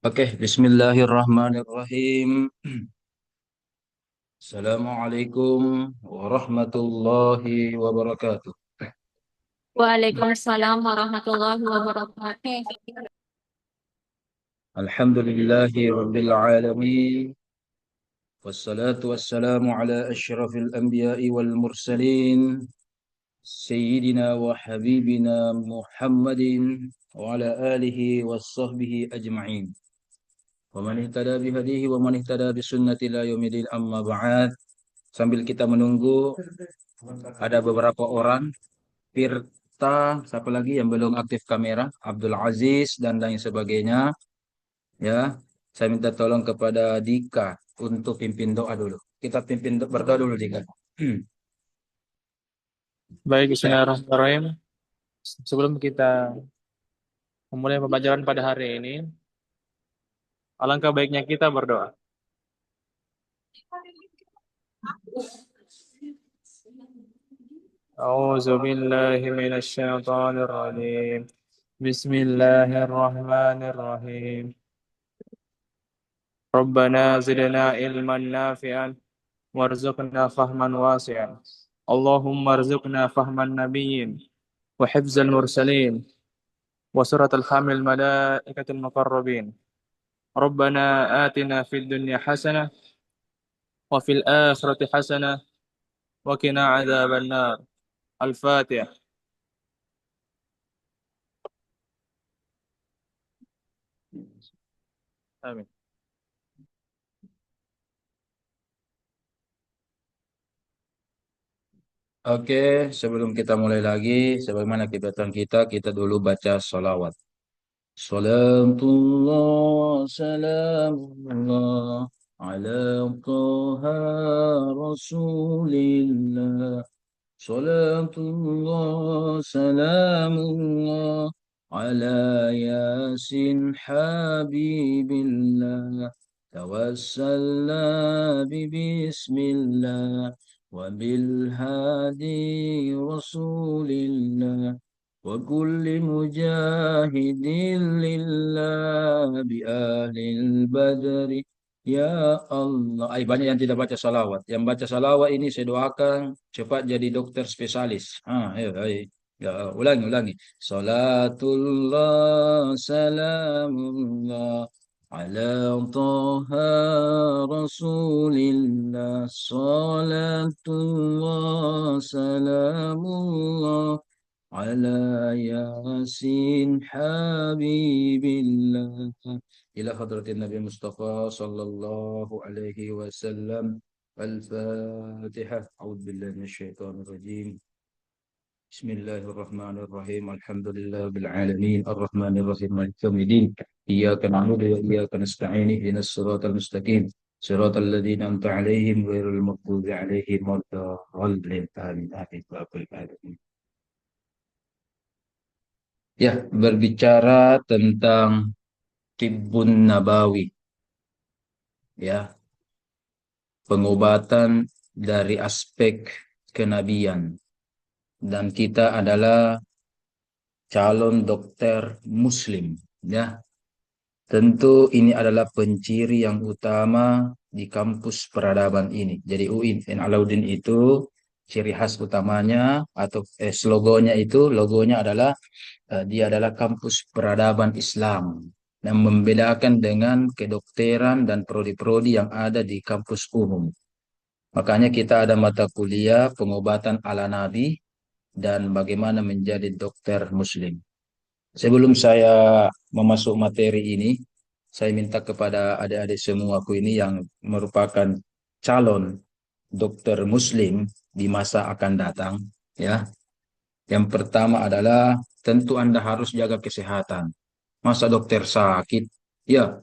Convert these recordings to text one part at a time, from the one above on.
Oke, Bismillahirrahmanirrahim. Assalamualaikum warahmatullahi wabarakatuh. Waalaikumsalam warahmatullahi wabarakatuh. Alhamdulillahi rabbil alamin. Wassalatu wassalamu ala asyrafil anbiya'i wal mursalin. Sayyidina wa habibina Muhammadin wa ala alihi wa sahbihi ajma'in. Wa man ihtada bihadihi wa man ihtada bisunnati la yaumidin amma ba'd. Sambil kita menunggu ada beberapa orang Firta, siapa lagi yang belum aktif kamera, Abdul Aziz dan lain sebagainya, ya. Saya minta tolong kepada Dika untuk pimpin doa dulu. Kita pimpin berdoa dulu, Dika. Baik, Ya. Bismillahirrahmanirrahim. Sebelum kita memulai pembelajaran pada hari ini, alangkah baiknya kita berdoa. A'udzu billahi minasyaitonir rajim. Bismillahirrahmanirrahim. Rabbana zidna ilman nafi'an warzuqna fahman wasi'an. Allahumma arzuqna fahman nabiyyin wa hifzal mursalin wa suratul hamil malaikatul muqarrabin. ربنا آتنا في الدنيا حسنة وفي الآخرة حسنة وقنا عذاب النار. الفاتحة. آمين. Oke, sebelum kita mulai lagi, sebagaimana kebiasaan kita, kita dulu baca sholawat. Salatullah, salamullah, ala Taha Rasulillah. Salatullah, salamullah, ala Yasin Habibillah. Tawassalna bismillah, wa bilhadi Rasulillah. وكل مجاهد لله بأهل البدر ya Allah. Banyak yang tidak baca salawat. Yang baca salawat ini saya doakan cepat jadi dokter spesialis. Ayo, ayo. Ya, ulangi, ulangi. Salatullah, salamullah, ala Taha Rasulillah. Salatullah, salamullah, على ياسين حبيب الله إلى حضرة النبي المصطفى صلى الله عليه وسلم. الفاتحة. أعوذ بالله من الشيطان الرجيم. بسم الله الرحمن الرحيم. الحمد لله رب العالمين الرحمن الرحيم مالك يوم الدين. إياك نعبد وإياك نستعين اهدنا الصراط المستقيم صراط الذين أنعمت عليهم غير المغضوب عليهم ولا الضالين آمين آمين يا رب العالمين. Ya, berbicara tentang Tibbun Nabawi, ya, pengobatan dari aspek kenabian. Dan kita adalah calon dokter Muslim, ya. Tentu ini adalah penciri yang utama di kampus peradaban ini. Jadi UIN Alauddin itu ciri khas utamanya atau logonya adalah dia adalah kampus peradaban Islam yang membedakan dengan kedokteran dan prodi-prodi yang ada di kampus umum. Makanya kita ada mata kuliah pengobatan ala Nabi dan bagaimana menjadi dokter Muslim. Sebelum saya memasuk materi ini, saya minta kepada adik-adik semuaku ini yang merupakan calon dokter Muslim di masa akan datang, ya. Yang pertama adalah tentu Anda harus jaga kesehatan. Masa dokter sakit? Ya,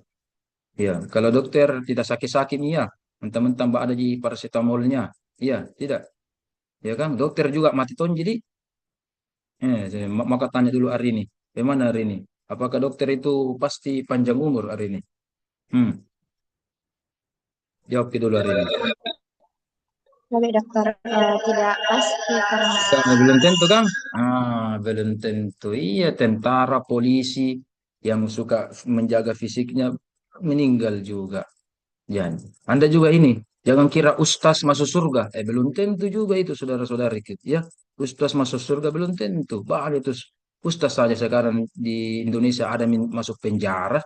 ya. Kalau dokter tidak sakit-sakit, iya. Mentang-mentang Mbak ada di paracetamolnya. Iya, tidak. Ya kan? Dokter juga mati ton jadi. Maka tanya dulu hari ini. Bagaimana hari ini? Apakah dokter itu pasti panjang umur hari ini? Hmm, jawab dulu hari ini. Tapi dokter tidak pasti karena Belum tentu kan? Belum tentu. Iya, tentara, polisi yang suka menjaga fisiknya. meninggal juga. Jangan. Anda juga ini, jangan kira ustaz masuk surga. Belum tentu juga itu saudara-saudari kita. Ya, ustaz masuk surga belum tentu. Bahkan itu ustaz saja sekarang di Indonesia ada masuk penjara,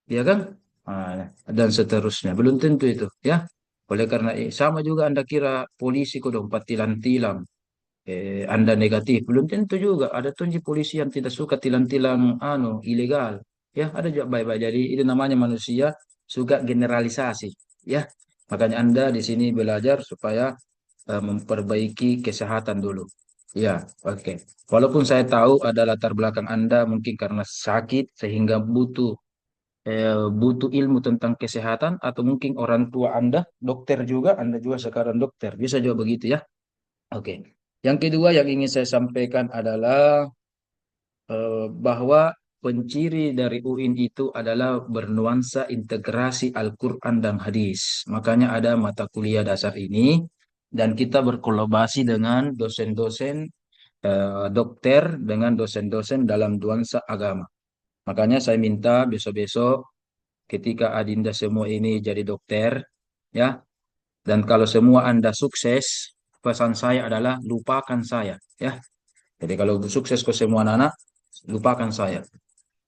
ya kan? Dan seterusnya. Belum tentu itu, ya. Oleh karena sama juga Anda kira polisi kok dong, tilang-tilang. Anda negatif, belum tentu juga. Ada tuh polisi yang tidak suka tilang-tilang ilegal. Ya, ada juga baik-baik. Jadi itu namanya manusia suka generalisasi. Ya, makanya Anda di sini belajar supaya memperbaiki kesehatan dulu. Ya, oke. Walaupun saya tahu ada latar belakang Anda mungkin karena sakit sehingga butuh ilmu tentang kesehatan atau mungkin orang tua Anda dokter juga, Anda juga sekarang dokter. Bisa juga begitu ya. Oke. Yang kedua yang ingin saya sampaikan adalah bahwa penciri dari UIN itu adalah bernuansa integrasi Al-Quran dan hadis. Makanya ada mata kuliah dasar ini dan kita berkolaborasi dengan dosen-dosen dokter dengan dosen-dosen dalam nuansa agama. Makanya saya minta besok-besok ketika Adinda semua ini jadi dokter, ya, dan kalau semua Anda sukses, pesan saya adalah lupakan saya, ya. Jadi kalau sukses ke semua anak, lupakan saya.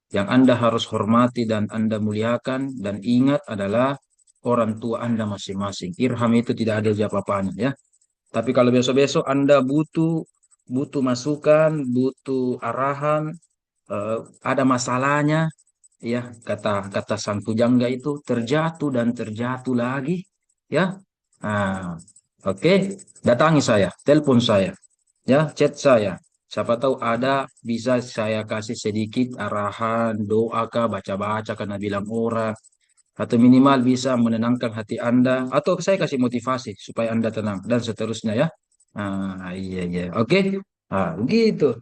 Yang Anda harus hormati dan Anda muliakan dan ingat adalah orang tua Anda masing-masing. Irham itu tidak ada apa-apanya, ya. Tapi kalau besok-besok Anda butuh masukan, butuh arahan, ada masalahnya, ya, kata kata sang pujangga itu terjatuh dan terjatuh lagi, ya. Nah, oke, datangi saya, telepon saya, ya, chat saya. Siapa tahu ada bisa saya kasih sedikit arahan, doa kah, baca-baca karena bilang orang, atau minimal bisa menenangkan hati Anda, atau saya kasih motivasi supaya Anda tenang dan seterusnya, ya. Iya iya, oke. Begitu.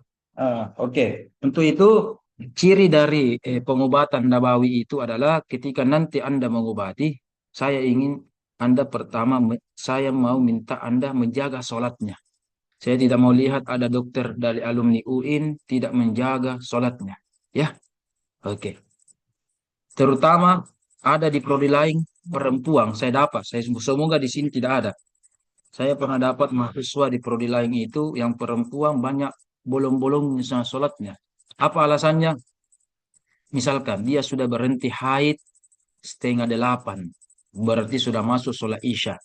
Oke. Untuk itu ciri dari pengobatan nabawi itu adalah ketika nanti Anda mengobati, saya ingin Anda pertama, saya mau minta Anda menjaga sholatnya. Saya tidak mau lihat ada dokter dari alumni UIN tidak menjaga sholatnya. Ya, oke. Terutama ada di prodi lain perempuan. Saya semoga di sini tidak ada. Saya pernah dapat mahasiswa di prodi lain itu yang perempuan banyak bolong-bolongnya sama sholatnya. Apa alasannya? Misalkan dia sudah berhenti haid setengah delapan, berarti sudah masuk sholat isya.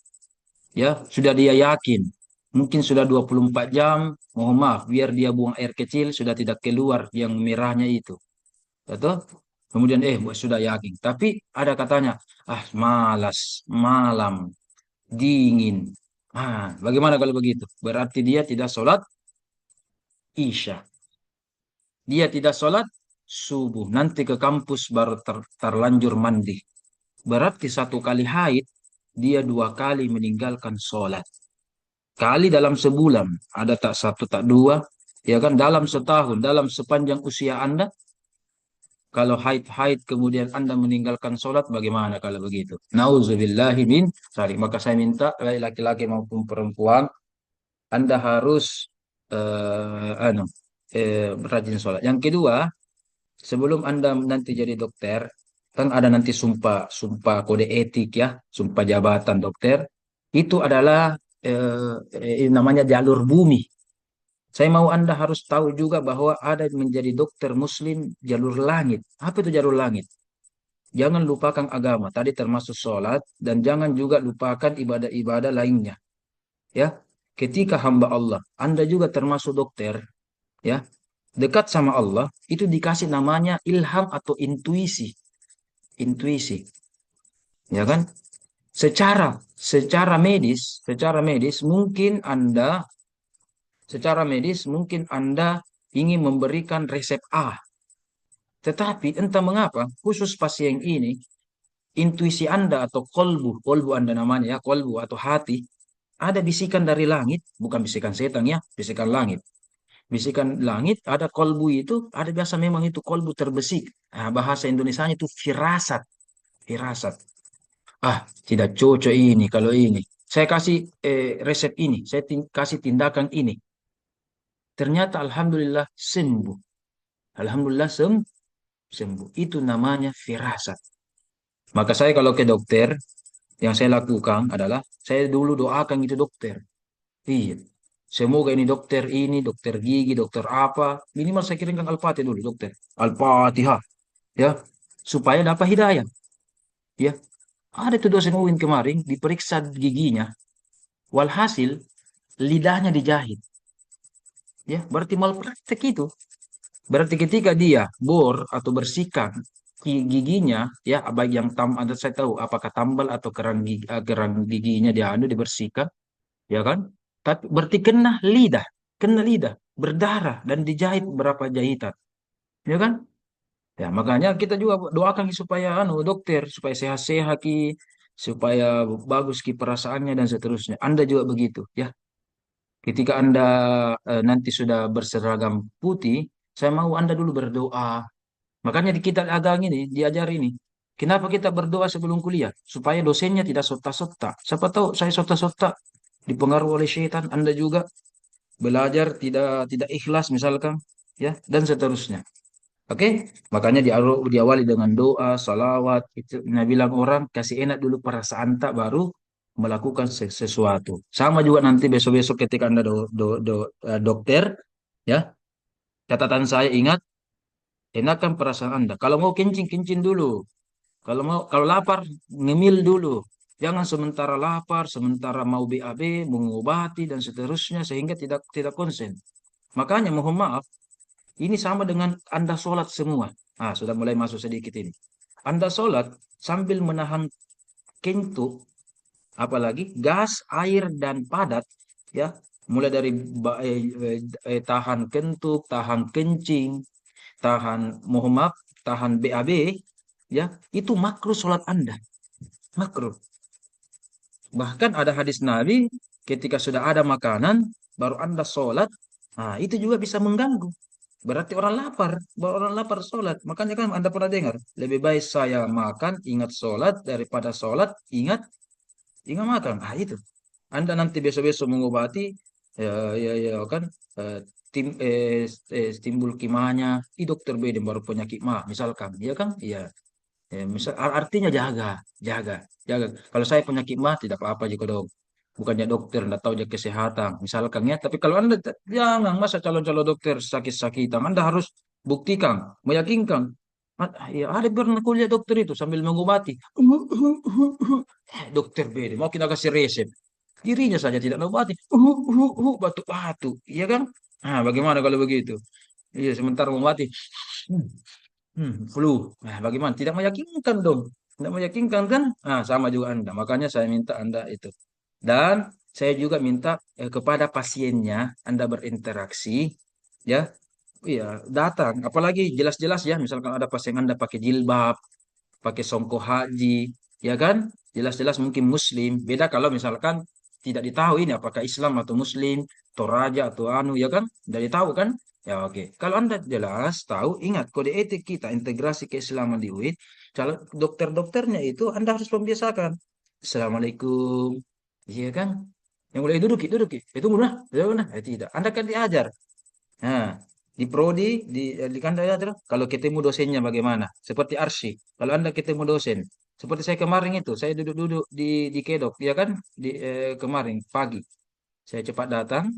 Ya, sudah dia yakin. Mungkin sudah 24 jam, mohon maaf, biar dia buang air kecil, sudah tidak keluar yang merahnya itu. Betul? Kemudian, sudah yakin. Tapi ada katanya, malas, malam, dingin. Bagaimana kalau begitu? Berarti dia tidak sholat isya. Dia tidak sholat subuh. Nanti ke kampus baru terlanjur mandi. Berarti satu kali haid, dia 2 kali meninggalkan sholat. Kali dalam sebulan, ada tak satu, tak dua, ya kan, dalam setahun, dalam sepanjang usia Anda, kalau haid-haid kemudian Anda meninggalkan sholat, bagaimana kalau begitu? Nauzubillahi min dzalik. Maka saya minta, laki-laki maupun perempuan, Anda harus rajin sholat. Yang kedua, sebelum Anda nanti jadi dokter, kan ada nanti sumpah, sumpah kode etik, ya, sumpah jabatan dokter. Itu adalah namanya jalur bumi. Saya mau Anda harus tahu juga bahwa ada menjadi dokter muslim jalur langit. Apa itu jalur langit? Jangan lupakan agama, tadi termasuk sholat, dan jangan juga lupakan ibadah-ibadah lainnya. Ya, ketika hamba Allah, Anda juga termasuk dokter, ya, dekat sama Allah, itu dikasih namanya ilham atau intuisi. Intuisi, ya kan? Secara medis mungkin Anda ingin memberikan resep A, tetapi entah mengapa khusus pasien ini intuisi Anda atau kolbu Anda namanya, ya, kolbu atau hati, ada bisikan dari langit, bukan bisikan setan, ya, bisikan langit. Bisikan langit, ada kolbu itu, ada biasa memang itu kolbu terbesik. Bahasa Indonesianya itu firasat. Firasat. Tidak cocok ini kalau ini. Saya kasih resep ini, saya kasih tindakan ini. Ternyata alhamdulillah sembuh. Alhamdulillah sembuh. Itu namanya firasat. Maka saya kalau ke dokter, yang saya lakukan adalah saya dulu doakan itu dokter. Iya. Semoga ini dokter ini, dokter gigi, dokter apa. Minimal saya kirimkan Al-Fatihah dulu, dokter. Al-Fatihah. Ya. Supaya dapat hidayah. Ya. Ada tuh dosen UIN kemarin, diperiksa giginya. Walhasil, lidahnya dijahit. Ya. Berarti malpraktek itu. Berarti ketika dia bor atau bersihkan giginya, ya, baik yang ada saya tahu apakah tambal atau kerang giginya dia anu dibersihkan, ya kan? Tapi berarti kena lidah, berdarah dan dijahit berapa jahitan, ya kan? Ya makanya kita juga doakan Ki, supaya anu dokter supaya sehat-sehat Ki, supaya bagus Ki perasaannya dan seterusnya. Anda juga begitu, ya. Ketika Anda nanti sudah berseragam putih, saya mau Anda dulu berdoa. Makanya di kita agama ini diajar ini. Kenapa kita berdoa sebelum kuliah? Supaya dosennya tidak sota-sota. Siapa tahu saya sota-sota dipengaruhi oleh syaitan. Anda juga belajar tidak ikhlas misalkan, ya, dan seterusnya. Oke, makanya diawali dengan doa, salawat. Itu Nabi bilang orang kasih enak dulu perasaan tak baru melakukan sesuatu. Sama juga nanti besok-besok ketika Anda dokter, ya, catatan saya ingat, enakan perasaan Anda. Kalau mau kencing, kencing dulu. Kalau lapar, ngemil dulu. Jangan sementara lapar, sementara mau BAB, mengobati dan seterusnya sehingga tidak konsen. Makanya mohon maaf, ini sama dengan Anda sholat semua. Ah, sudah mulai masuk sedikit ini. Anda sholat sambil menahan kentut, apalagi gas, air dan padat, ya. Mulai dari tahan kentut, tahan kencing, tahan mohon maaf, tahan BAB, ya, itu makruh sholat Anda. Makruh. Bahkan ada hadis Nabi, ketika sudah ada makanan, baru Anda sholat, nah itu juga bisa mengganggu. Berarti orang lapar, baru orang lapar sholat. Makanya kan Anda pernah dengar, lebih baik saya makan, ingat sholat, daripada sholat, ingat makan. Nah itu. Anda nanti besok-besok mengobati, ya, ya, ya kan, eh, timbul kimahnya, di dokter beda baru penyakit mah, misalkan, ya kan, iya. Ya, misal artinya jaga, jaga, jaga. Kalau saya penyakit mah tidak apa-apa juga dong. Bukannya dokter, tidak tahu jaga kesehatan. Misalkan ya, tapi kalau Anda jangan masa calon-calon dokter sakit-sakitan. Anda harus buktikan, meyakinkan. Ya, ada pernah kuliah dokter itu sambil mengobati. Dokter beda, mau kita kasih resep. Dirinya saja tidak mengobati. Batuk-batuk. Iya kan? Nah, bagaimana kalau begitu? Iya, sementara mengobati. Flu. Nah, bagaimana? Tidak meyakinkan dong. Tidak meyakinkan kan? Nah, sama juga Anda. Makanya saya minta Anda itu. Dan saya juga minta kepada pasiennya Anda berinteraksi, ya. Iya, datang. Apalagi jelas-jelas ya, misalkan ada pasien Anda pakai jilbab, pakai songkok haji, ya kan? Jelas-jelas mungkin Muslim. Beda kalau misalkan tidak ditahu ini apakah Islam atau Muslim, Toraja atau anu, ya kan? Tidak ditahu kan? Ya oke. Kalau Anda jelas tahu, ingat kode etik kita integrasi keislaman di UIN. Kalau dokter-dokternya itu Anda harus membiasakan. Assalamualaikum, iya kan? Yang mulai duduk, duduk, itu mudah, tidak. Anda kan diajar. Nah, di prodi di kan saya ajar, kalau ketemu dosennya bagaimana? Seperti arsi. Kalau Anda ketemu dosen, seperti saya kemarin itu, saya duduk-duduk di kedok, ya kan? Kemarin pagi, saya cepat datang.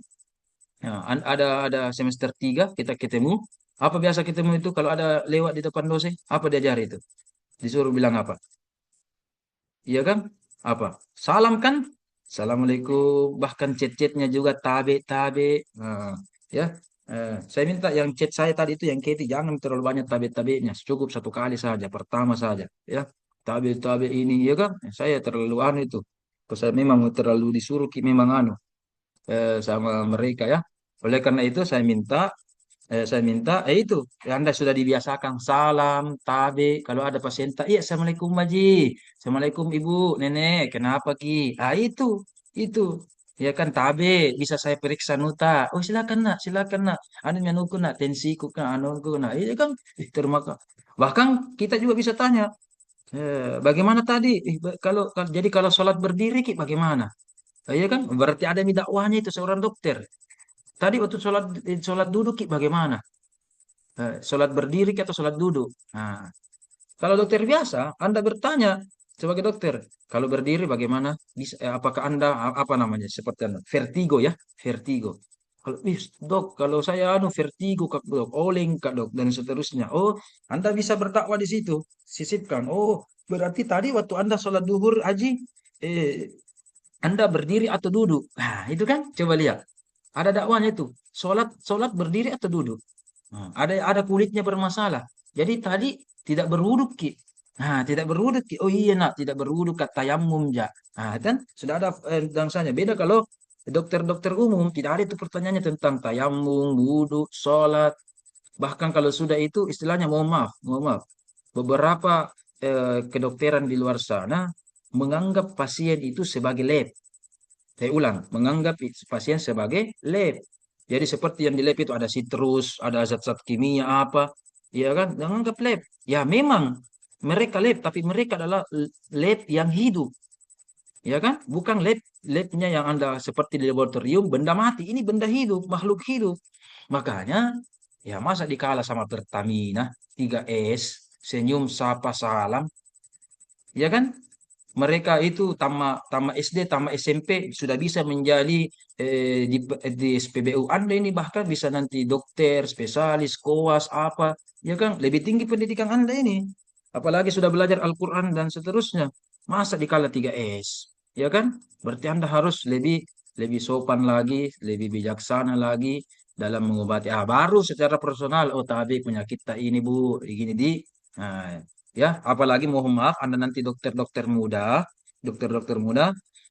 Nah, ada semester 3 kita ketemu. Apa biasa ketemu itu kalau ada lewat di depan dosen? Apa diajar itu? Disuruh bilang apa? Iya kan? Apa? Salam kan? Assalamualaikum. Bahkan chat-chatnya juga tabe-tabe. Nah, ya. Saya minta yang chat saya tadi itu yang Katie jangan terlalu banyak tabe-tabenya. Cukup satu kali saja, pertama saja. Ya. Tabe-tabe ini, ya kan? Saya terlalu anu itu. Saya memang terlalu disuruh memang anu sama mereka ya. Oleh karena itu saya minta itu ya Anda sudah dibiasakan salam tabe kalau ada pasien tak iya assalamualaikum Maji, assalamualaikum ibu nenek kenapa Ki, itu ya kan tabe bisa saya periksa nuta, oh silakan nak anu nyanuku nak tensiku kan anu nak iya kan. Terima kasih. Bahkan kita juga bisa tanya bagaimana tadi. Jadi kalau sholat berdiri Ki bagaimana. Iya kan berarti ada yang dakwahnya itu seorang dokter. Tadi waktu sholat duduk Ki bagaimana? Sholat berdiri atau sholat duduk? Nah, Kalau dokter biasa, Anda bertanya sebagai dokter, kalau berdiri bagaimana? Bisa, apakah Anda apa namanya? Seperti Anda, vertigo ya, vertigo. Kalau "Ih, dok, kalau saya vertigo kak dok, oleng kak dok dan seterusnya. Oh, Anda bisa berdakwah di situ, sisipkan. Oh, berarti tadi waktu Anda sholat duhur, Haji, eh, Anda berdiri atau duduk? Nah, itu kan coba lihat. Ada dakwanya itu. Sholat, sholat berdiri atau duduk? Nah, ada kulitnya bermasalah. Jadi tadi tidak berwuduk ki. Nah, tidak berwuduk ki. Oh iya nak, tidak berwuduk kata tayamum ja. Nah, kan sudah ada dangsanya. Beda kalau dokter-dokter umum tidak ada itu pertanyaannya tentang tayamum, wudhu, sholat. Bahkan kalau sudah itu istilahnya mohon maaf. Beberapa kedokteran di luar sana menganggap pasien itu sebagai lab. Saya ulang, menganggap pasien sebagai lab. Jadi seperti yang di lab itu ada sitrus, ada zat-zat kimia apa, ya kan? Menganggap lab. Ya memang mereka lab, tapi mereka adalah lab yang hidup, ya kan? Bukan labnya yang Anda seperti di laboratorium, benda mati. Ini benda hidup, makhluk hidup. Makanya, ya masa dikalah sama Pertamina, 3S, senyum, sapa, salam, ya kan? Mereka itu tamat SD, tamat SMP sudah bisa menjadi di SPBU Anda ini bahkan bisa nanti dokter, spesialis, koas apa, ya kan? Lebih tinggi pendidikan Anda ini. Apalagi sudah belajar Al-Qur'an dan seterusnya. Masa dikala 3S, ya kan? Berarti Anda harus lebih lebih sopan lagi, lebih bijaksana lagi dalam mengobati. Ah, baru secara personal, oh tapi penyakit tak ini Bu, gini di. Nah, ya apalagi mohon maaf Anda nanti dokter-dokter muda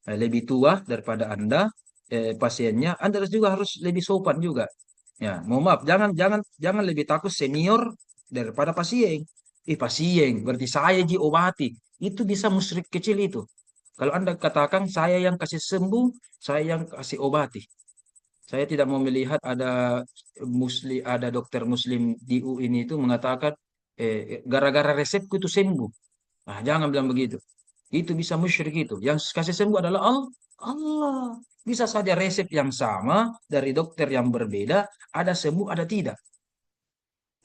lebih tua daripada Anda, pasiennya Anda juga harus lebih sopan juga, ya mohon maaf, jangan jangan jangan lebih takut senior daripada pasien. Pasien berarti saya diobati, itu bisa musyrik kecil itu. Kalau Anda katakan saya yang kasih sembuh, saya yang kasih obati. Saya tidak mau melihat ada dokter muslim di U ini itu mengatakan gara-gara resepku itu sembuh. Nah, jangan bilang begitu. Itu bisa musyrik itu. Yang kasih sembuh adalah Allah. Bisa saja resep yang sama dari dokter yang berbeda, ada sembuh, ada tidak.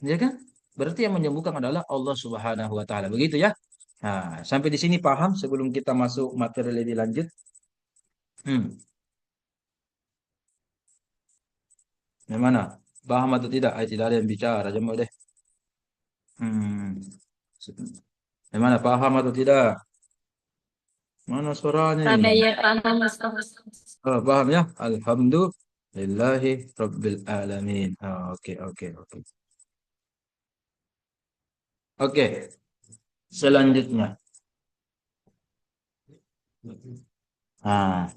Ya kan? Berarti yang menyembuhkan adalah Allah Subhanahu wa taala. Begitu ya. Nah, sampai di sini paham sebelum kita masuk materi lebih lanjut? Hmm. Yang mana? Paham atau tidak? Tidak ada yang bicara. Coba deh. Hmm. Yang mana? Paham atau tidak? Mana suaranya ini? Rabia paham Ustaz. Oh, paham ya? Alhamdulillahi Rabbil Alamin. Ah, oke, oke, oke. Oke, selanjutnya. Ah,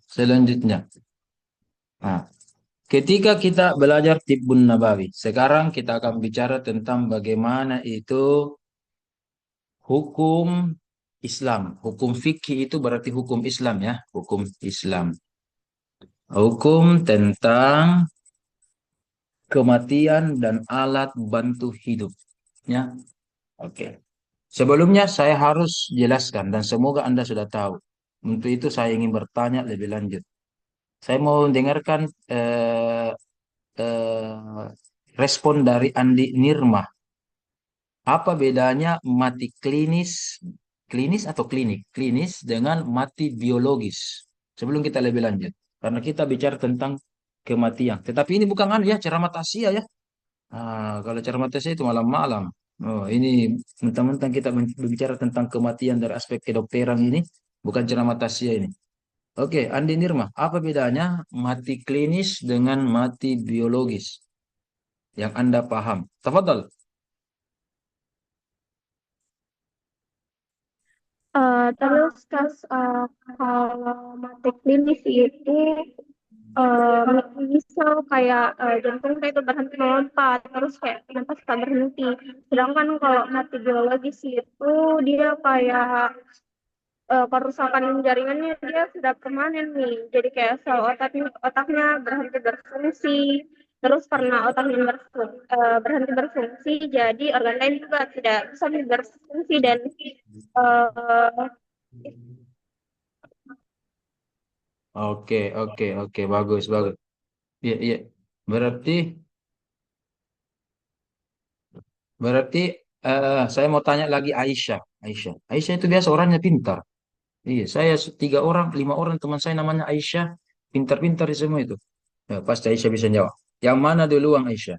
selanjutnya. Ah, ketika kita belajar Tibbun Nabawi, sekarang kita akan bicara tentang bagaimana itu hukum Islam. Hukum fikih itu berarti hukum Islam ya, hukum Islam. Hukum tentang kematian dan alat bantu hidup. Ya, oke. Sebelumnya saya harus jelaskan dan semoga Anda sudah tahu. Untuk itu saya ingin bertanya lebih lanjut. Saya mau dengarkan eh, respon dari Andi Nirmah. Apa bedanya mati klinis, klinis atau klinik, klinis dengan mati biologis? Sebelum kita lebih lanjut, karena kita bicara tentang kematian. Tetapi ini bukan anu ya, ceramah tausiah ya. Kalau ceramah tausiah itu malam-malam. Oh, ini mentang-mentang kita berbicara tentang kematian dari aspek kedokteran ini, bukan ceramah tausiah ini. Oke, Andi Nirmah, apa bedanya mati klinis dengan mati biologis yang Anda paham? Tafadhal. Terus kalau mati klinis itu misal kayak jantung kita itu berhenti melompat, terus kayak nafas kita berhenti. Sedangkan kalau mati biologis itu dia kayak kerusakan jaringannya dia sudah permanen nih. Jadi kayak sel otaknya berhenti berfungsi. Terus karena otaknya berhenti berfungsi, jadi organ lain juga tidak bisa berfungsi dan eh, Oke, oke, oke, bagus, bagus. Iya, iya. Berarti, berarti Saya mau tanya lagi Aisyah. Aisyah itu biasa orangnya pintar. Iya, saya 3 orang, 5 orang teman saya namanya Aisyah, pintar-pintar di semua itu. Ya, pasti Aisyah bisa jawab. Yang mana duluan Aisyah?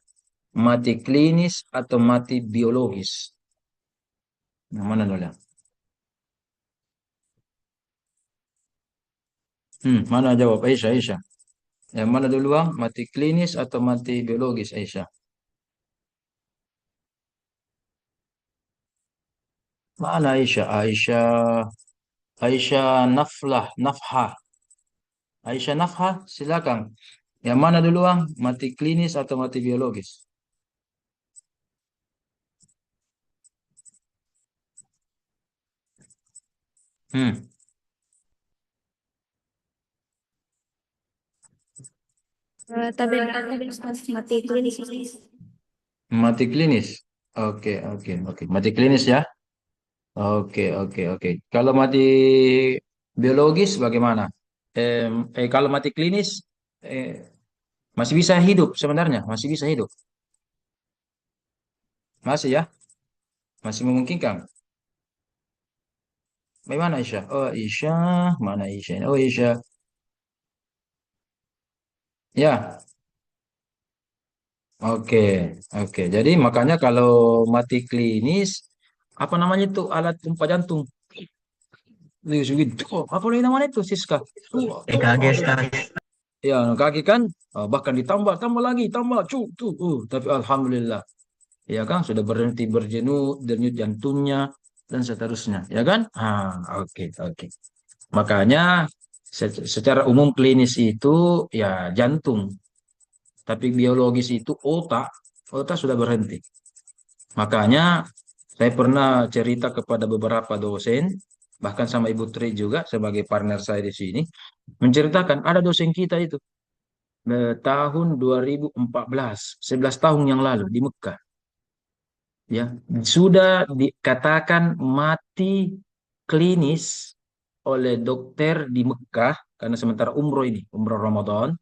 Mati klinis atau mati biologis? Yang mana dulu? Mana jawab Aisyah, Aisyah? Yang mana duluan? Mati klinis atau mati biologis Aisyah? Mana Aisyah? Aisyah Nafhah. Aisyah Nafhah, silakan. Yang mana duluan? Mati klinis atau mati biologis? Hmm, Tapi mati klinis. Mati klinis. Oke, oke, oke. Mati klinis ya. Oke, oke, oke. Kalau mati biologis bagaimana? Kalau mati klinis eh, masih bisa hidup sebenarnya, masih bisa hidup. Masih ya, masih memungkinkan. Bagaimana Aisyah? Oh Aisyah, mana Aisyah? Oh Aisyah. Ya, oke, oke. Jadi makanya kalau mati klinis, apa namanya itu alat pompa jantung? Gitu. Oh, apa lagi namanya itu Siska? EKG Ustaz. Ya, kaki kan, bahkan ditambah, tambah lagi, tambah, tapi alhamdulillah, ya kan, sudah berhenti denyut jantungnya dan seterusnya, ya kan? Oke, oke. Makanya secara umum klinis itu ya jantung, tapi biologis itu otak sudah berhenti. Makanya saya pernah cerita kepada beberapa dosen, bahkan sama Ibu Tri juga sebagai partner saya di sini, menceritakan ada dosen kita itu tahun 2014, 11 tahun yang lalu di Mekah, ya sudah dikatakan mati klinis oleh dokter di Mekah karena sementara umroh ini, umroh Ramadan,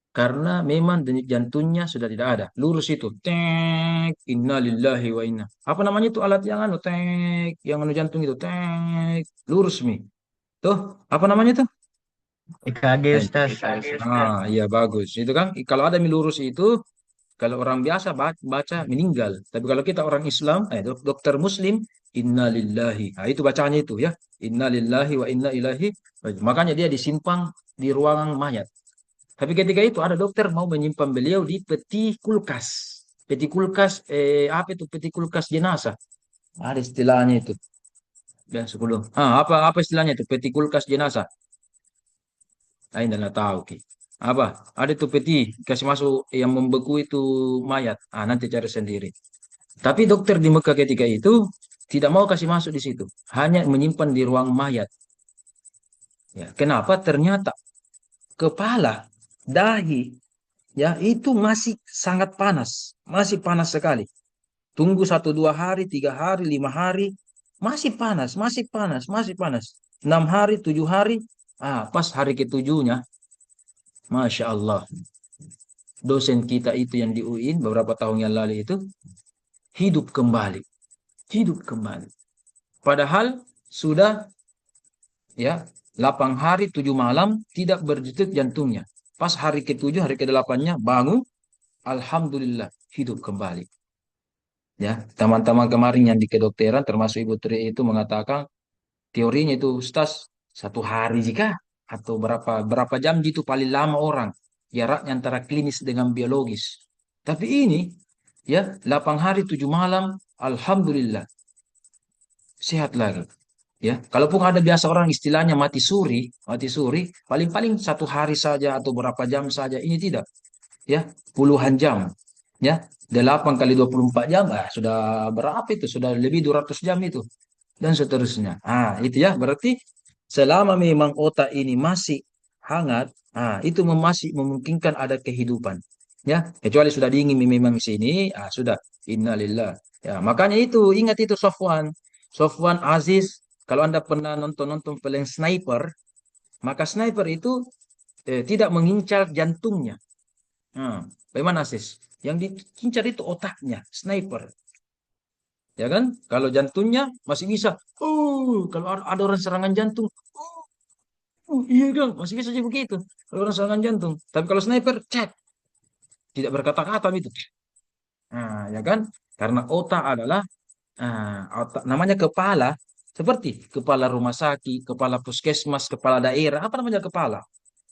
karena memang denyut jantungnya sudah tidak ada, lurus itu, tek, innalillahi wa inna. Apa namanya itu alat yang anu, tek, yang anu jantung itu, tek, lurus mi. Tuh, apa namanya tuh? EKG Eh, Ustaz. iya bagus. Itu kan kalau ada mi lurus itu, kalau orang biasa baca meninggal. Tapi kalau kita orang Islam, dokter Muslim, innalillahi. Nah, itu bacanya itu ya. Innalillahi wa inna ilahi. Raji'un. Makanya dia disimpan di ruangan mayat. Tapi ketika itu ada dokter mau menyimpan beliau di peti kulkas. Peti kulkas, apa itu peti kulkas jenazah? Ada istilahnya itu. Dan 10. Apa istilahnya itu? Peti kulkas jenazah. Lain tidak tahu. Ki. Apa? Ada tuh peti kasih masuk yang membeku itu mayat. Nanti cari sendiri. Tapi dokter di Mekah ketika itu tidak mau kasih masuk di situ, hanya menyimpan di ruang mayat. Ya, kenapa? Ternyata kepala, dahi, ya itu masih sangat panas, masih panas sekali. Tunggu 1 2 hari, 3 hari, 5 hari, masih panas, masih panas, masih panas. 6 hari, 7 hari, pas hari ketujuhnya, masya Allah, dosen kita itu yang di UIN beberapa tahun yang lalu itu hidup kembali, hidup kembali. Padahal sudah ya 8 hari 7 malam tidak berdetak jantungnya. Pas hari ketujuh, hari ke-8-nya bangun, alhamdulillah hidup kembali. Ya, teman-teman kemarin yang di kedokteran termasuk Ibu Tri itu mengatakan teorinya itu Ustaz 1 hari jika atau berapa jam gitu paling lama orang jaraknya antara klinis dengan biologis. Tapi ini ya 8 hari 7 malam, alhamdulillah sehat lagi. Ya, kalaupun ada biasa orang istilahnya mati suri, paling-paling 1 hari saja atau berapa jam saja. Ini tidak, ya, puluhan jam, ya, 8 kali 24 jam, sudah berapa itu? Sudah lebih 200 jam itu, dan seterusnya. Itu ya, berarti selama memang otak ini masih hangat, itu masih memungkinkan ada kehidupan, ya, kecuali sudah dingin memang di sini, sudah, innalillah. Ya, makanya itu ingat itu Sofwan Aziz, kalau Anda pernah nonton film Sniper, maka sniper itu tidak mengincar jantungnya. Bagaimana Aziz? Yang diincar itu otaknya, sniper. Ya kan? Kalau jantungnya masih bisa. Kalau ada orang serangan jantung, iya kan, masih bisa juga begitu. Kalau orang serangan jantung. Tapi kalau sniper, cek, tidak berkata-kata itu. Nah, ya kan? Karena otak adalah otak, namanya kepala, seperti kepala rumah sakit, kepala puskesmas, kepala daerah. Apa namanya kepala?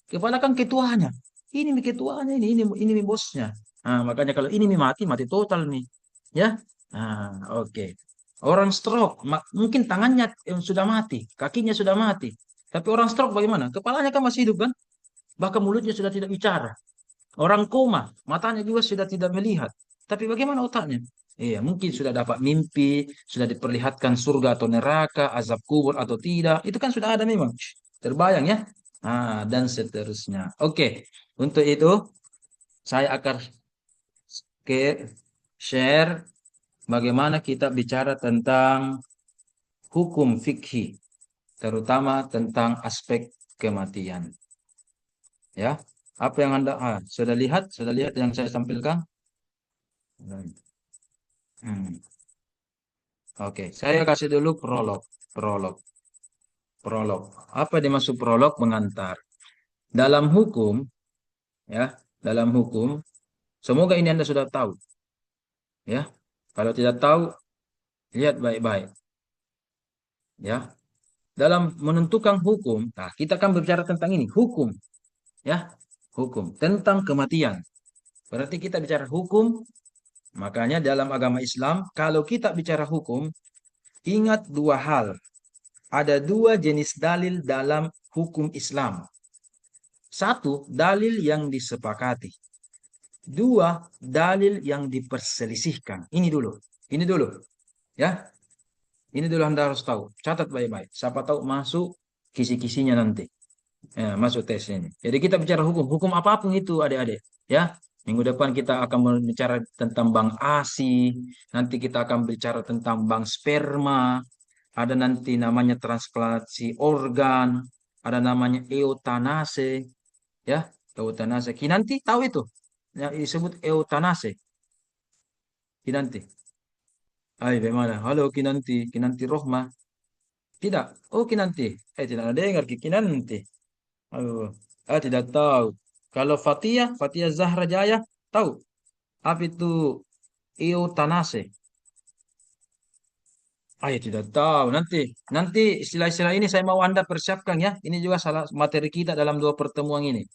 Kepala kan ketuanya. Ini nih ketuanya, ini nih bosnya. Nah, makanya kalau ini nih mati, mati total nih. Ya. Oke. Orang stroke, mungkin tangannya yang sudah mati, kakinya sudah mati. Tapi orang stroke bagaimana? Kepalanya kan masih hidup kan? Bahkan mulutnya sudah tidak bicara. Orang koma, matanya juga sudah tidak melihat. Tapi bagaimana otaknya? Iya, mungkin sudah dapat mimpi, sudah diperlihatkan surga atau neraka, azab kubur atau tidak. Itu kan sudah ada memang. Terbayang ya? Dan seterusnya. Oke, untuk itu saya akan share bagaimana kita bicara tentang hukum fikih, terutama tentang aspek kematian. Ya, apa yang Anda sudah lihat? Sudah lihat yang saya tampilkan? Hmm. Oke, saya kasih dulu prolog. Prolog. Prolog. Apa dimaksud prolog? Mengantar. Dalam hukum, ya, dalam hukum, semoga ini Anda sudah tahu. Ya, kalau tidak tahu, lihat baik-baik. Ya, dalam menentukan hukum, nah kita akan berbicara tentang ini, hukum. Ya, hukum. Tentang kematian. Berarti kita bicara hukum, makanya dalam agama Islam, kalau kita bicara hukum, ingat dua hal. Ada dua jenis dalil dalam hukum Islam. Satu, dalil yang disepakati. Dua, dalil yang diperselisihkan. Ini dulu. Ini dulu. Ya. Ini dulu Anda harus tahu. Catat baik-baik. Siapa tahu masuk kisi-kisinya nanti. Ya, masuk tes ini. Jadi kita bicara hukum. Hukum apapun itu adik-adik. Ya. Minggu depan kita akan bicara tentang bank ASI. Nanti kita akan bicara tentang bank sperma. Ada nanti namanya transplantasi organ. Ada namanya eutanase. Ya, eutanase. Kinanti tahu itu? Yang disebut eutanase. Kinanti. Hai, bagaimana? Halo Kinanti. Kinanti Rohma. Tidak. Oh, Kinanti. Tidak ada dengar Kinanti. Aduh. Tidak tahu. Kalau Fatia, Fatia Zahra Jaya, tahu. Apa itu eutanase? Tidak tahu. Nanti istilah-istilah ini saya mau Anda persiapkan ya. Ini juga salah materi kita dalam dua pertemuan ini.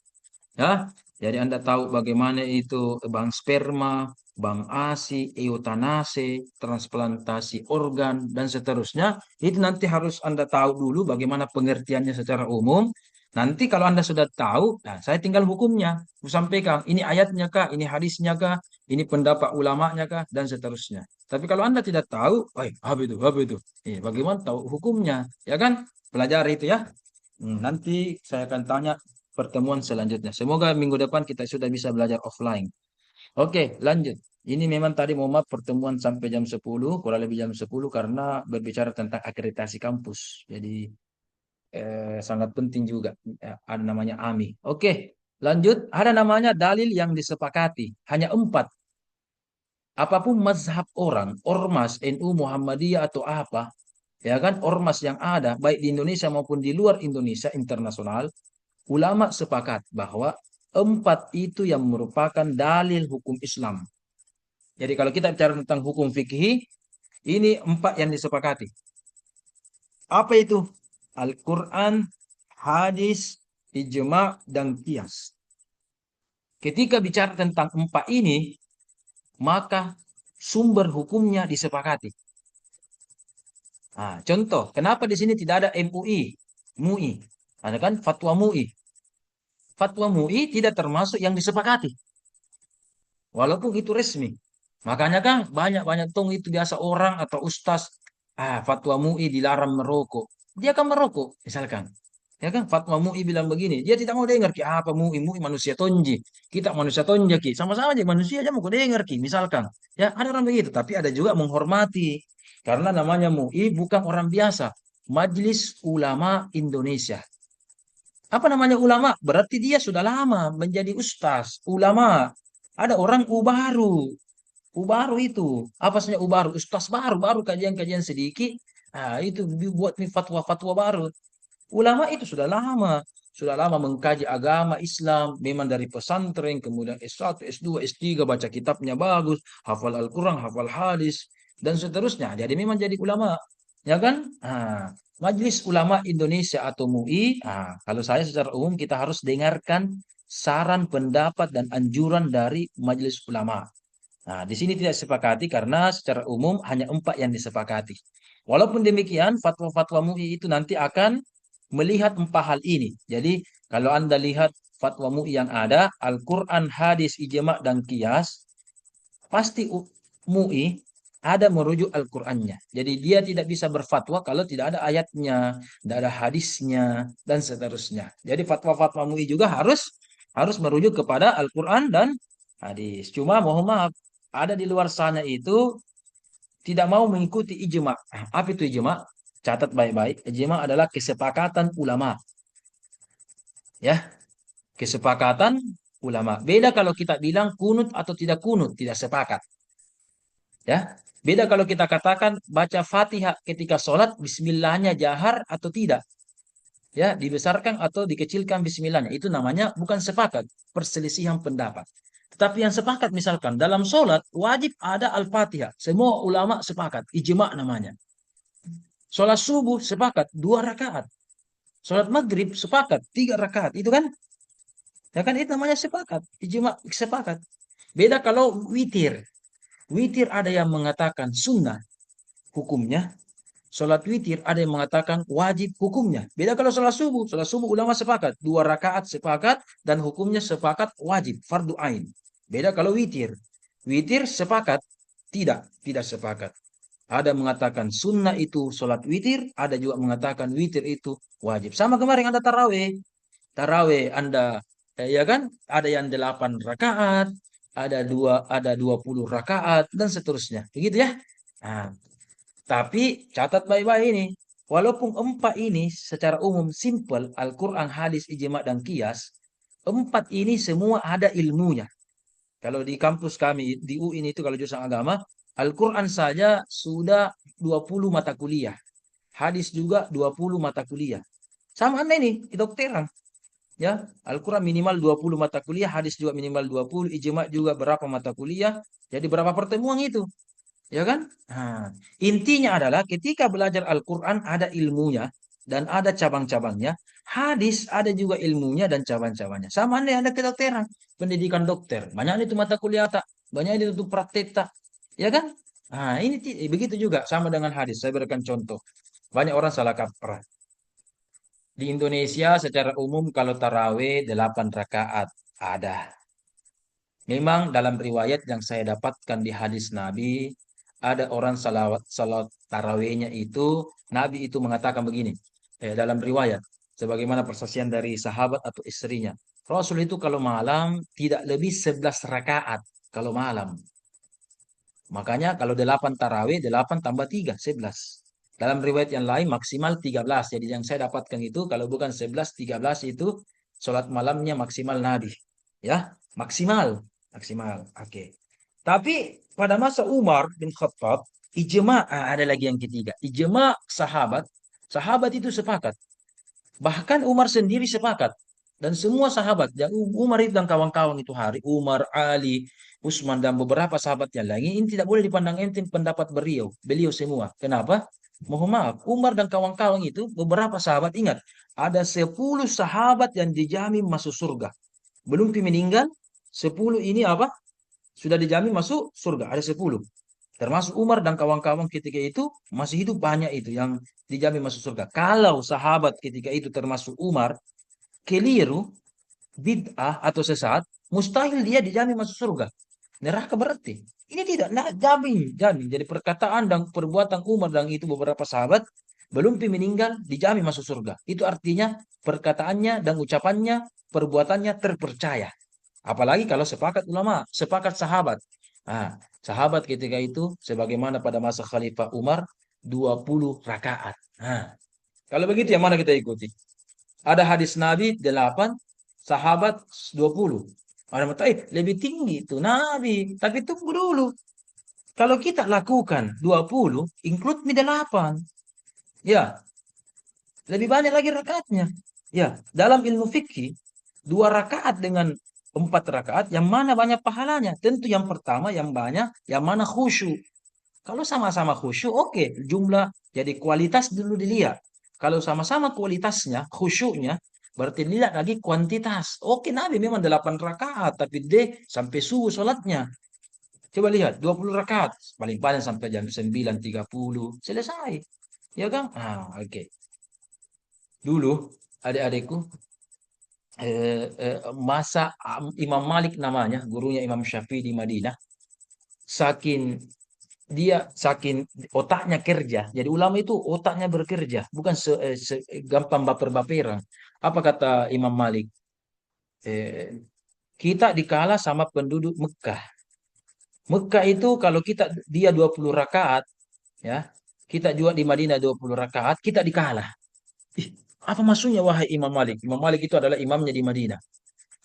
Ya, jadi Anda tahu bagaimana itu bank sperma, bank ASI, eutanase, transplantasi organ, dan seterusnya. Itu nanti harus Anda tahu dulu bagaimana pengertiannya secara umum. Nanti kalau Anda sudah tahu, nah saya tinggal hukumnya. Saya sampaikan, ini ayatnya kah, ini hadisnya kah, ini pendapat ulamanya kah, dan seterusnya. Tapi kalau Anda tidak tahu, apa itu? Bagaimana tahu hukumnya? Ya kan? Pelajari itu ya. Nanti saya akan tanya pertemuan selanjutnya. Semoga minggu depan kita sudah bisa belajar offline. Oke, lanjut. Ini memang tadi mau maaf pertemuan sampai jam 10, kurang lebih jam 10 karena berbicara tentang akreditasi kampus. Jadi sangat penting juga. Ada namanya AMI. Oke, lanjut. Ada namanya dalil yang disepakati. Hanya 4. Apapun mazhab orang, ormas, NU, Muhammadiyah atau apa, ya kan, ormas yang ada, baik di Indonesia maupun di luar Indonesia, internasional, ulama sepakat bahwa 4 itu yang merupakan dalil hukum Islam. Jadi kalau kita bicara tentang hukum fikih, ini 4 yang disepakati. Apa itu? Al-Quran, hadis, ijma, dan qiyas. Ketika bicara tentang 4 ini, maka sumber hukumnya disepakati. Contoh, kenapa di sini tidak ada MUI? MUI. Ada kan fatwa MUI. Fatwa MUI tidak termasuk yang disepakati. Walaupun itu resmi. Makanya kan banyak-banyak tong itu biasa orang atau ustaz. Fatwa MUI dilarang merokok. Dia akan merokok, misalkan. Ya kan, fatwa MUI bilang begini. Dia tidak mau dengar ki apa MUI, MUI manusia tonji. Kita manusia tonja ki. Sama-sama aja manusia aja mau dengar ki, misalkan. Ya, ada orang begitu, tapi ada juga menghormati. Karena namanya MUI bukan orang biasa. Majelis Ulama Indonesia. Apa namanya ulama? Berarti dia sudah lama menjadi ustaz, ulama. Ada orang baru. Baru itu. Apa saja baru? Ustaz baru kajian-kajian sedikit. Nah, itu buat nih fatwa-fatwa baru. Ulama itu sudah lama mengkaji agama Islam, memang dari pesantren, kemudian S1, S2, S3, baca kitabnya bagus, hafal Al-Quran, hafal hadis, dan seterusnya. Jadi memang jadi ulama, ya kan? Majelis Ulama Indonesia atau MUI, kalau saya secara umum kita harus dengarkan saran, pendapat, dan anjuran dari Majelis Ulama. Nah, di sini tidak sepakati karena secara umum hanya 4 yang disepakati. Walaupun demikian, fatwa-fatwa MUI itu nanti akan melihat 4 hal ini. Jadi, kalau Anda lihat fatwa MUI yang ada, Al-Quran, hadis, ijma' dan qiyas, pasti MUI ada merujuk Al-Qurannya. Jadi, dia tidak bisa berfatwa kalau tidak ada ayatnya, tidak ada hadisnya, dan seterusnya. Jadi, fatwa-fatwa MUI juga harus merujuk kepada Al-Quran dan hadis. Cuma mohon maaf, ada di luar sana itu tidak mau mengikuti ijma. Apa itu ijma? Catat baik-baik. Ijma adalah kesepakatan ulama. Ya, kesepakatan ulama. Beda kalau kita bilang kunut atau tidak kunut, tidak sepakat. Ya, beda kalau kita katakan baca Fatihah ketika sholat, bismillahnya jahar atau tidak. Ya, dibesarkan atau dikecilkan bismillahnya. Itu namanya bukan sepakat, perselisihan pendapat. Tetapi yang sepakat misalkan dalam sholat wajib ada Al-Fatihah. Semua ulama sepakat, ijma namanya. Sholat subuh sepakat 2 rakaat. Sholat maghrib sepakat 3 rakaat. Itu kan? Ya kan itu namanya sepakat. Ijma sepakat. Beda kalau witir. Witir ada yang mengatakan sunnah hukumnya. Sholat witir ada yang mengatakan wajib hukumnya. Beda kalau sholat subuh. Sholat subuh ulama sepakat. 2 rakaat sepakat dan hukumnya sepakat wajib. Fardu ain. Beda kalau witir. Witir sepakat. Tidak sepakat. Ada mengatakan sunnah itu sholat witir. Ada juga mengatakan witir itu wajib. Sama kemarin ada taraweh. Taraweh Anda, ya kan? Ada yang 8 rakaat. Ada 20 rakaat. Dan seterusnya. Begitu ya. Nah, tapi catat baik-baik ini. Walaupun 4 ini secara umum simple. Al-Quran, hadis, ijma, dan qiyas. 4 ini semua ada ilmunya. Kalau di kampus kami, di UI itu kalau jurusan agama, Al-Quran saja sudah 20 mata kuliah. Hadis juga 20 mata kuliah. Sama Anda ini, kedokteran. Ya, Al-Quran minimal 20 mata kuliah, hadis juga minimal 20, ijma juga berapa mata kuliah. Jadi berapa pertemuan itu? Ya kan? Nah, intinya adalah ketika belajar Al-Quran ada ilmunya dan ada cabang-cabangnya. Hadis ada juga ilmunya dan cabang-cabangnya. Sama Anda kedokteran, pendidikan dokter. Banyak itu mata kuliah tak, banyak itu praktek tak. Ya kan? Nah, ini begitu juga sama dengan hadis. Saya berikan contoh. Banyak orang salah kaprah. Di Indonesia secara umum kalau taraweh 8 rakaat ada. Memang dalam riwayat yang saya dapatkan di hadis Nabi, ada orang salat tarawehnya itu, Nabi itu mengatakan begini, dalam riwayat, sebagaimana persaksian dari sahabat atau istrinya. Rasul itu kalau malam tidak lebih 11 rakaat, kalau malam. Makanya kalau 8 taraweh, 8 tambah 3, 11. Dalam riwayat yang lain maksimal 13. Jadi yang saya dapatkan itu kalau bukan 11, 13 itu sholat malamnya maksimal Nabi. Ya, maksimal. Oke. Tapi pada masa Umar bin Khattab, ijma ada lagi yang ketiga. Ijma sahabat. Sahabat itu sepakat. Bahkan Umar sendiri sepakat. Dan semua sahabat, yang Umar itu dan kawan-kawan itu Umar, Ali, Utsman dan beberapa sahabat yang lain, ini tidak boleh dipandang enteng pendapat beliau semua. Kenapa? Mohon maaf, Umar dan kawan-kawan itu beberapa sahabat ingat, ada 10 sahabat yang dijamin masuk surga. Belum meninggal, 10 ini apa? Sudah dijamin masuk surga, ada 10. Termasuk Umar dan kawan-kawan ketika itu masih hidup banyak itu yang dijamin masuk surga. Kalau sahabat ketika itu termasuk Umar keliru, bid'ah atau sesat, mustahil dia dijamin masuk surga. Neraka berarti. Ini tidak, jamin. Jadi perkataan dan perbuatan Umar dan itu beberapa sahabat belum meninggal dijamin masuk surga. Itu artinya perkataannya dan ucapannya, perbuatannya terpercaya. Apalagi kalau sepakat ulama, sepakat sahabat. Nah, sahabat ketika itu sebagaimana pada masa Khalifah Umar 20 rakaat. Nah, kalau begitu yang mana kita ikuti? Ada hadis Nabi 8, sahabat 20. Ada mata lebih tinggi itu Nabi, tapi tunggu dulu. Kalau kita lakukan 20, include mi 8. Ya, lebih banyak lagi rakaatnya. Ya, dalam ilmu fikih, 2 rakaat dengan 4 rakaat, yang mana banyak pahalanya? Tentu yang pertama yang banyak, yang mana khusyuk. Kalau sama-sama khusyuk, oke, jumlah, jadi kualitas dulu dilihat. Kalau sama-sama kualitasnya, khusyuknya, berarti dilihat lagi kuantitas. Oke, Nabi memang 8 rakaat, tapi sampai subuh sholatnya. Coba lihat, 20 rakaat. Paling paling sampai jam 9.30. Selesai. Ya kan? Oke. Dulu, adik-adikku, masa Imam Malik namanya, gurunya Imam Syafi'i di Madinah, saking saking otaknya kerja. Jadi ulama itu otaknya bekerja, bukan gampang baper-baperan. Apa kata Imam Malik? Kita dikalah sama penduduk Mekah. Mekah itu kalau dia 20 rakaat, ya, kita juga di Madinah 20 rakaat, kita dikalah. Ih, apa maksudnya wahai Imam Malik? Imam Malik itu adalah imamnya di Madinah.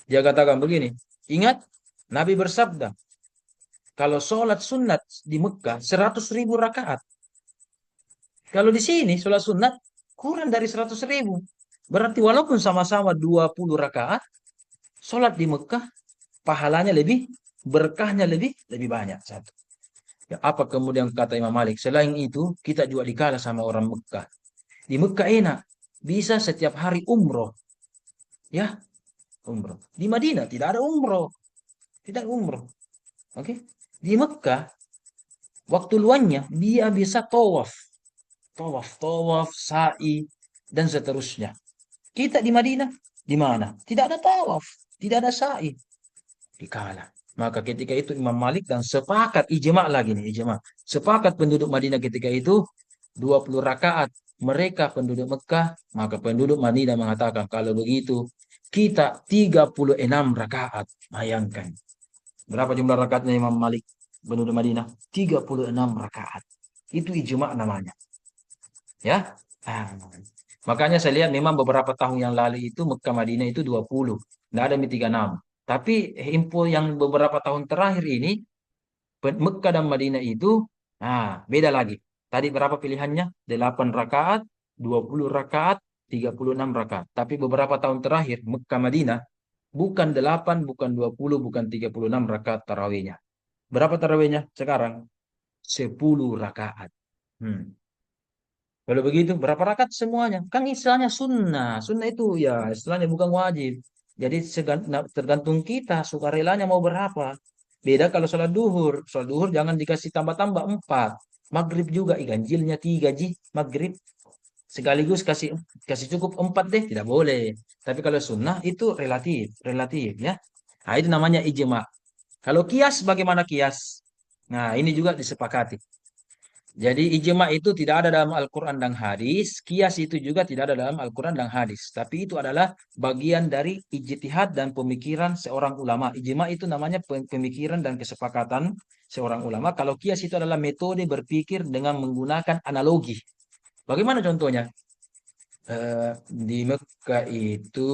Dia katakan begini, ingat Nabi bersabda, kalau sholat sunat di Mekah 100.000 rakaat. Kalau di sini sholat sunat kurang dari 100.000. Berarti walaupun sama-sama 20 rakaat, sholat di Mekah pahalanya lebih, berkahnya lebih banyak. Satu. Ya, apa kemudian kata Imam Malik? Selain itu, kita juga dikalah sama orang Mekah. Di Mekah enak, bisa setiap hari umroh. Ya, umroh. Di Madinah tidak ada umroh. Tidak umroh. Oke. Di Mekah, waktu luangnya dia bisa tawaf. Tawaf, sa'i, dan seterusnya. Kita di Madinah, di mana? Tidak ada tawaf, tidak ada sa'i. Dikalah. Maka ketika itu Imam Malik dan sepakat, ijma' lagi nih, ijma'. Sepakat penduduk Madinah ketika itu, 20 rakaat. Mereka penduduk Mekah, maka penduduk Madinah mengatakan, kalau begitu, kita 36 rakaat. Bayangkan. Berapa jumlah rakaatnya Imam Malik penduduk Madinah? 36 rakaat. Itu ijma' namanya. Ya. Makanya saya lihat memang beberapa tahun yang lalu itu Mekah Madinah itu 20. Tidak ada 36. Tapi info yang beberapa tahun terakhir ini, Mekah dan Madinah itu, beda lagi. Tadi berapa pilihannya? 8 rakaat, 20 rakaat, 36 rakaat. Tapi beberapa tahun terakhir, Mekah Madinah, bukan 8, bukan 20, bukan 36 rakaat tarawihnya. Berapa tarawihnya sekarang? 10 rakaat. Kalau begitu, berapa rakaat semuanya? Kan istilahnya sunnah. Sunnah itu ya istilahnya bukan wajib. Jadi tergantung kita, sukarelanya mau berapa. Beda kalau sholat duhur. Sholat duhur jangan dikasih tambah-tambah 4. Maghrib juga, ganjilnya 3 maghrib. Sekaligus kasih cukup 4 deh, tidak boleh. Tapi kalau sunnah itu relatif ya. Nah itu namanya ijma. Kalau kias, bagaimana kias? Nah ini juga disepakati. Jadi ijma itu tidak ada dalam Al-Quran dan hadis, kias itu juga tidak ada dalam Al-Quran dan hadis. Tapi itu adalah bagian dari ijtihad dan pemikiran seorang ulama. Ijma itu namanya pemikiran dan kesepakatan seorang ulama. Kalau kias itu adalah metode berpikir dengan menggunakan analogi. Bagaimana contohnya? Di Mekah itu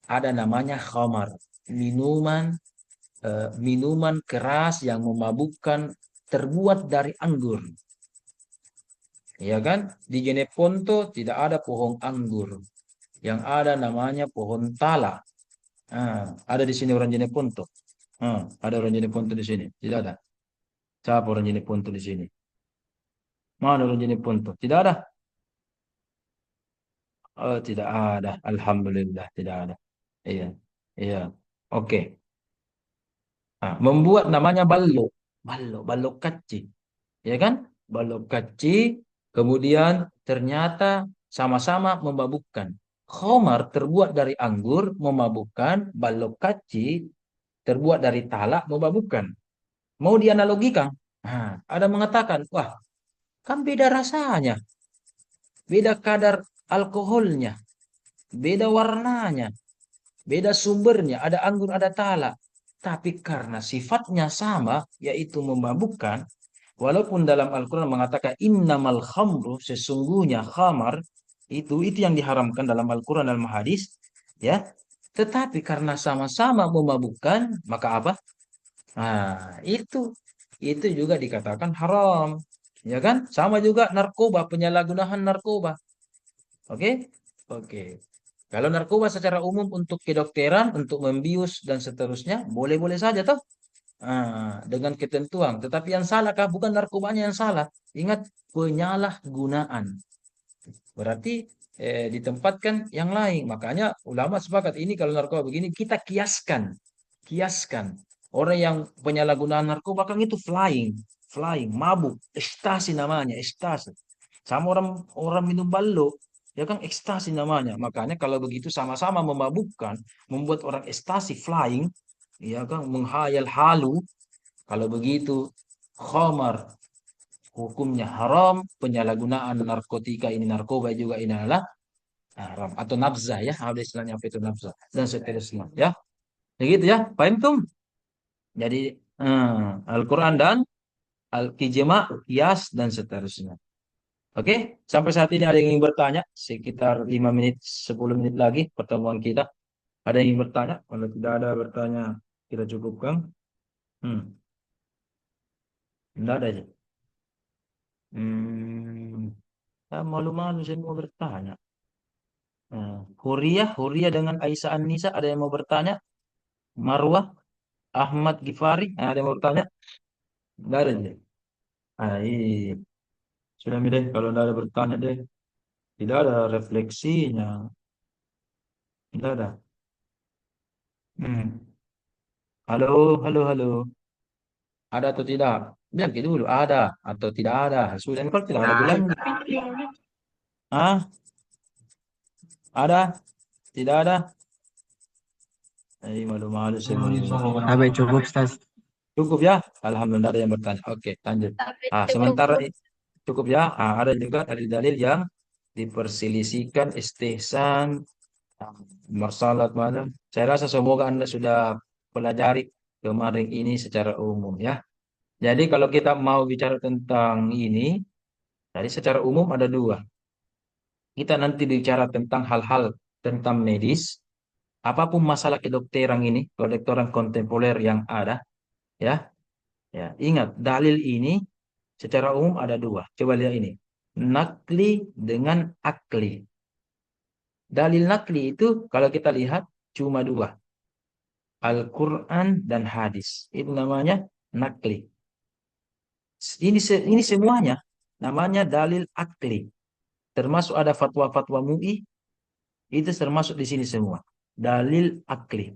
ada namanya khamar, minuman keras yang memabukkan, terbuat dari anggur. Ya kan? Di Jeneponto tidak ada pohon anggur. Yang ada namanya pohon tala. Ada di sini orang Jeneponto. Ada orang Jeneponto di sini. Tidak ada. Siapa orang Jeneponto di sini? Mana orang Jeneponto? Tidak ada. Oh, tidak ada. Alhamdulillah tidak ada. Iya. Iya. Oke. Membuat namanya ballo. Ballo kaci. Ya kan? Balok kaci, kemudian ternyata sama-sama memabukkan. Khomar terbuat dari anggur, memabukkan. Balok kaci terbuat dari talak, memabukkan. Mau dianalogikan? Ada mengatakan, wah, kan beda rasanya. Beda kadar alkoholnya. Beda warnanya. Beda sumbernya. Ada anggur, ada talak. Tapi karena sifatnya sama, yaitu memabukkan, walaupun dalam Al-Quran mengatakan innamal khamru, sesungguhnya khamar, itu yang diharamkan dalam Al-Quran dan hadis, ya. Tetapi karena sama-sama memabukkan, maka apa? Itu itu juga dikatakan haram. Ya kan? Sama juga narkoba, penyalahgunaan narkoba. Oke? Oke. Kalau narkoba secara umum untuk kedokteran, untuk membius dan seterusnya, boleh-boleh saja toh. Dengan ketentuan. Tetapi yang salahkah? Bukan narkobanya yang salah. Ingat, penyalahgunaan. Berarti ditempatkan yang lain. Makanya ulama sepakat ini kalau narkoba begini kita kiaskan. Kiaskan. Orang yang penyalahgunaan narkoba kan itu flying, mabuk, ekstasi namanya, ekstasi. Sama orang orang minum ballo, ya kan ekstasi namanya. Makanya kalau begitu sama-sama memabukkan, membuat orang ekstasi flying, ya kan menghayal halu. Kalau begitu khamar hukumnya haram, penyalahgunaan narkotika ini narkoba juga ini adalah haram atau nafzah ya, ada istilahnya apa itu nafzah dan seterusnya ya. Begitu ya, paham tuh? Jadi Al-Qur'an dan Al-Ijma, Qiyas dan seterusnya. Oke, sampai saat ini ada yang ingin bertanya? Sekitar 5 menit, 10 menit lagi pertemuan kita. Ada yang ingin bertanya? Kalau tidak ada bertanya, kita cukupkan. Tidak ada aja. Malu-malu saya mau bertanya. Huria dengan Aisyah An-Nisa, ada yang mau bertanya? Marwah, Ahmad Gifari, ada yang mau bertanya? Tidak ada aja. Iya. Sudah deh, kalau tidak ada bertanya deh. Tidak ada refleksinya. Tidak ada. Hmm. Halo, halo, halo. Ada atau tidak? Bilang dulu, ada atau tidak ada. Sudah, kalau tidak ada bilang. Ah, ada? Tidak ada? Malu-malu saya mau Sampai cukup, Ustaz. Cukup ya? Alhamdulillah ada yang bertanya. Oke, lanjut. Sementara cukup ya. Ada juga dalil-dalil yang diperselisihkan istihsan, marsalat mana. Saya rasa semoga Anda sudah pelajari kemarin ini secara umum ya. Jadi kalau kita mau bicara tentang ini, tadi secara umum ada dua. Kita nanti bicara tentang hal-hal tentang medis, apapun masalah kedokteran ini, kedokteran kontemporer yang ada, ya. Ya, ingat dalil ini secara umum ada dua. Coba lihat ini. Nakli dengan akli. Dalil nakli itu kalau kita lihat cuma dua. Al-Quran dan hadis. Itu namanya nakli. Ini semuanya namanya dalil akli. Termasuk ada fatwa-fatwa MUI. Itu termasuk di sini semua. Dalil akli.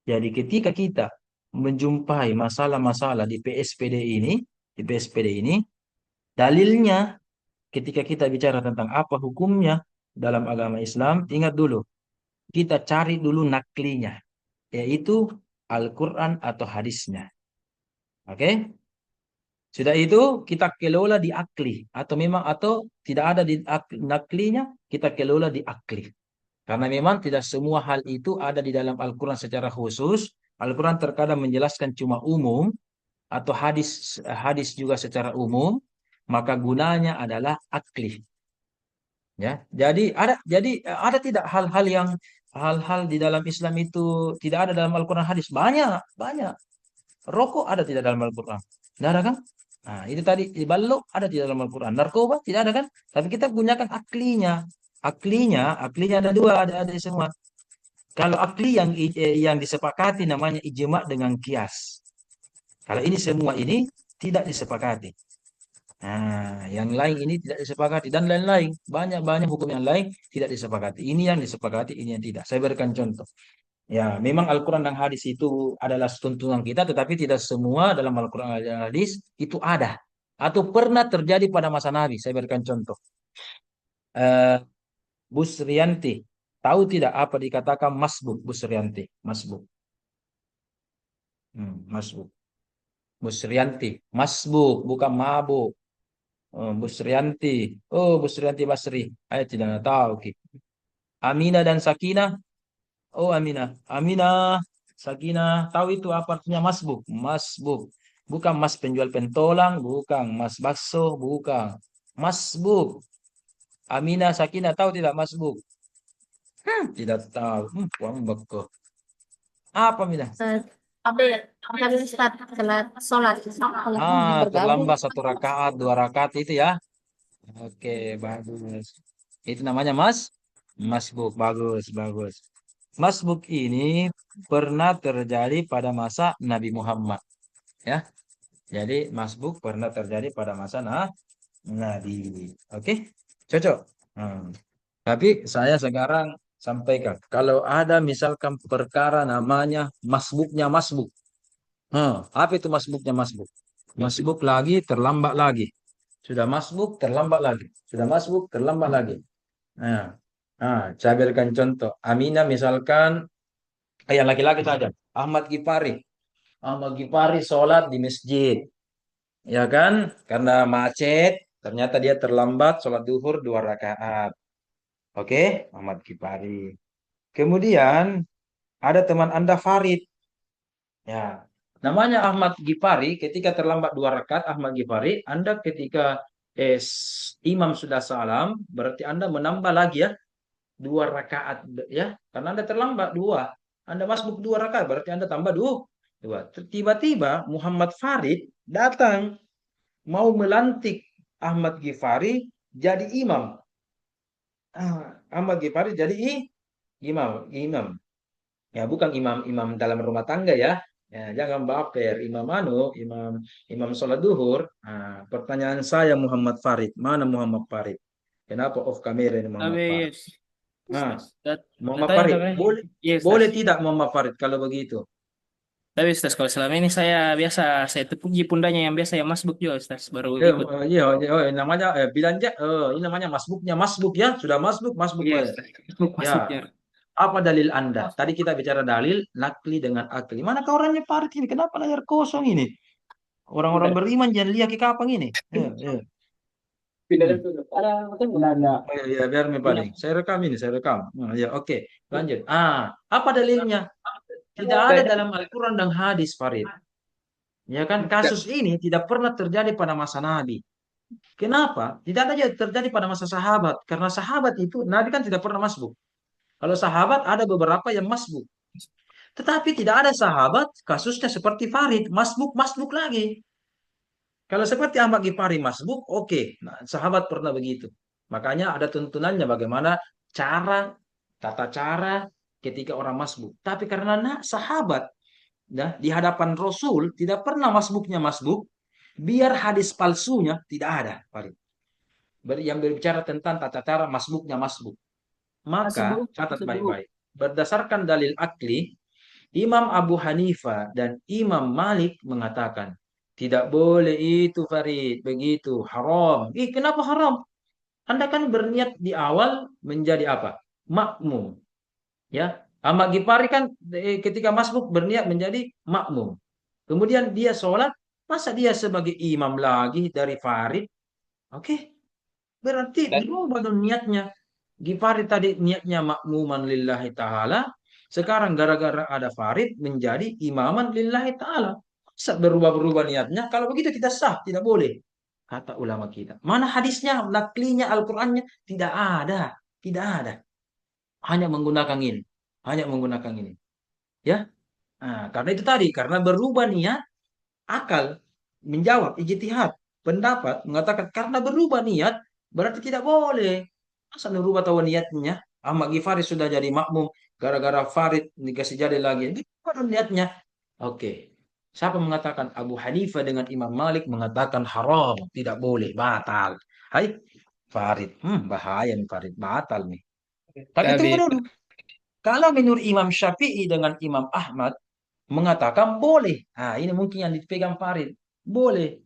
Jadi ketika kita menjumpai masalah-masalah di PSPD ini, dalilnya ketika kita bicara tentang apa hukumnya dalam agama Islam, ingat dulu, kita cari dulu naklinya, yaitu Al-Quran atau hadisnya. Oke? Sudah itu kita kelola di akli, atau tidak ada di naklinya, kita kelola di akli. Karena memang tidak semua hal itu ada di dalam Al-Quran secara khusus. Al-Quran terkadang menjelaskan cuma umum, atau hadis juga secara umum, maka gunanya adalah akli. Ya, jadi ada tidak hal-hal di dalam Islam itu tidak ada dalam Al-Quran hadis? Banyak, banyak. Rokok ada tidak dalam Al-Quran? Tidak ada kan? Nah, itu tadi balok ada tidak dalam Al-Quran. Narkoba tidak ada kan? Tapi kita gunakan aklinya. Aklinya ada dua, ada semua. Kalau akli yang disepakati namanya ijma dengan kias. Kalau ini semua ini tidak disepakati. Nah, yang lain ini tidak disepakati dan lain-lain. Banyak hukum yang lain tidak disepakati. Ini yang disepakati, ini yang tidak. Saya berikan contoh. Ya, memang Al-Quran dan hadis itu adalah tuntunan kita, tetapi tidak semua dalam Al-Quran dan hadis itu ada. Atau pernah terjadi pada masa Nabi. Saya berikan contoh. Busriyanti. Tahu tidak apa dikatakan masbuk Busriyanti? Masbuk. Masbuk. Busriyanti. Masbuk, bukan mabuk. Busriyanti. Oh, Busriyanti Basri. Saya tidak tahu. Aminah dan Sakinah. Oh, Aminah. Aminah, Sakinah. Tahu itu apa artinya masbuk? Masbuk. Bukan mas penjual pentolang. Bukan mas bakso. Bukan. Masbuk. Aminah, Sakinah. Tahu tidak masbuk? Tidak tahu. Wang beko. Apa Aminah? Habis Ustaz, sholat. Sholat bergabung. Terlambat 1 rakaat, 2 rakaat itu ya. Oke, bagus. Itu namanya masbuk. Bagus, bagus. Masbuk ini pernah terjadi pada masa Nabi Muhammad, ya. Jadi masbuk pernah terjadi pada masa Nabi. Oke, cocok. Hmm. Tapi saya sekarang sampaikan, kalau ada misalkan perkara namanya masbuknya masbuk. Apa itu masbuknya masbuk? Masbuk lagi, terlambat lagi. Sudah masbuk, terlambat lagi. Sudah masbuk, terlambat lagi. Nah, saya berikan contoh. Aminah misalkan, yang laki-laki saja. Ahmad Gifari. Ahmad Gifari sholat di masjid. Ya kan? Karena macet, ternyata dia terlambat sholat duhur 2 rakaat. Oke, Ahmad Gifari. Kemudian ada teman Anda Farid. Ya, namanya Ahmad Gifari. Ketika terlambat 2 rakaat, Ahmad Gifari. Anda ketika imam sudah salam, berarti Anda menambah lagi ya 2 rakaat ya, karena Anda terlambat 2. Anda masuk 2 rakaat, berarti Anda tambah dua. Tiba-tiba Muhammad Farid datang mau melantik Ahmad Gifari jadi imam. Ahmad Gifari jadi imam. Ya, bukan imam dalam rumah tangga ya. Ya, jangan baper. Imam sholat duhur. Pertanyaan saya Muhammad Farid. Mana Muhammad Farid? Kenapa off kamera ini Muhammad Farid? Habis. Nah, Dat- Muhammad Datanya Farid, namanya. boleh Yes, boleh Ustaz. tidak Muhammad Farid kalau begitu? Tapi Ustaz, kalau selama ini saya tepuji pundanya yang biasa yang masbuk juga Ustaz, baru ikut. Iya, namanya bilanja, ini namanya masbuknya masbuk ya, sudah masbuk Iya, Pak. Ustaz. Masbuk Ya, masbuknya. apa dalil Anda? Tadi kita bicara dalil nakli dengan akli. Mana kau orangnya Farid ini? Kenapa layar kosong ini? Orang-orang beriman jangan lihat ke kapang ini. Ya. Hmm. Oh, ya, biar paling. Saya rekam ini, saya rekam. Ya, oke. Lanjut. Apa dalilnya? Tidak ada dalam Al-Quran dan hadis, Farid. Ya kan, kasus ini tidak pernah terjadi pada masa Nabi. Kenapa? Tidak ada terjadi pada masa sahabat. Karena sahabat itu, Nabi kan tidak pernah masbuk. Kalau sahabat ada beberapa yang masbuk. Tetapi tidak ada sahabat kasusnya seperti Farid, masbuk lagi. Kalau seperti Ahmad Ghifari masbuk, oke. Nah, sahabat pernah begitu. Makanya ada tuntunannya bagaimana tata cara ketika orang masbuk. Tapi karena sahabat di hadapan Rasul tidak pernah masbuknya masbuk, biar hadis palsunya tidak ada, Farid. Yang berbicara tentang tata cara masbuknya masbuk. Maka catat baik-baik. Berdasarkan dalil akli, Imam Abu Hanifah dan Imam Malik mengatakan, tidak boleh itu Farid, begitu, haram. Kenapa haram? Anda kan berniat di awal menjadi apa? Makmum. Ya, Ahmad Ghifari kan ketika masbuk berniat menjadi makmum. Kemudian dia sholat, masa dia sebagai imam lagi dari Farid? Oke, berarti berubah dong niatnya. Ghifari tadi niatnya makmuman lillahi ta'ala. Sekarang gara-gara ada Farid menjadi imaman lillahi ta'ala. Bisa berubah-berubah niatnya. Kalau begitu tidak sah, tidak boleh. Kata ulama kita. Mana hadisnya, naklinya, Al-Qur'annya? Tidak ada. Tidak ada. Hanya menggunakan ini. Hanya menggunakan ini. Ya. Karena itu tadi. Karena berubah niat, akal menjawab ijtihad. Pendapat mengatakan karena berubah niat, berarti tidak boleh. Masa merubah tahu niatnya? Ahmad Ghifari sudah jadi makmum gara-gara Farid dikasih jadi lagi. Itu baru niatnya. Oke. Siapa mengatakan? Abu Hanifah dengan Imam Malik mengatakan haram, tidak boleh, batal. Hai, Farid. Bahaya nih Farid, batal nih. Tapi tunggu Tapi dulu. Kalau menurut Imam Syafi'i dengan Imam Ahmad mengatakan boleh. Ini mungkin yang dipegang Farid. Boleh.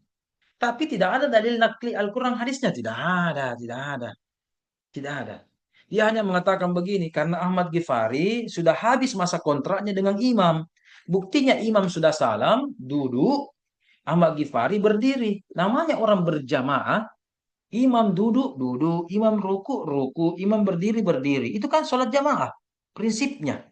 Tapi tidak ada dalil nakli Al-Quran hadisnya. Tidak ada, tidak ada. Tidak ada. Dia hanya mengatakan begini, karena Ahmad Ghifari sudah habis masa kontraknya dengan imam. Buktinya imam sudah salam, duduk, Ahmad Ghifari berdiri. Namanya orang berjamaah, imam duduk, duduk, imam ruku, ruku, imam berdiri, berdiri. Itu kan sholat jamaah, prinsipnya.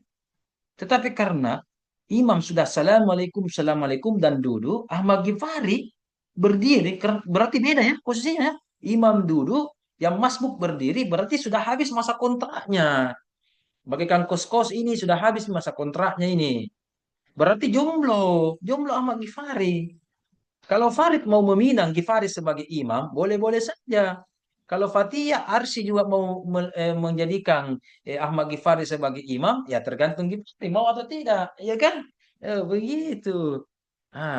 Tetapi karena imam sudah assalamualaikum, assalamualaikum, dan duduk, Ahmad Ghifari berdiri, berarti beda ya posisinya. Ya. Imam duduk, yang masbuk berdiri, berarti sudah habis masa kontraknya. Bagikan kos-kos ini sudah habis masa kontraknya ini. berarti jomblo Ahmad Ghifari. Kalau Farid mau meminang Ghifari sebagai imam, boleh-boleh saja. Kalau Fathia Arsy juga mau menjadikan Ahmad Ghifari sebagai imam, ya tergantung Ghifari mau atau tidak, ya kan? Begitu.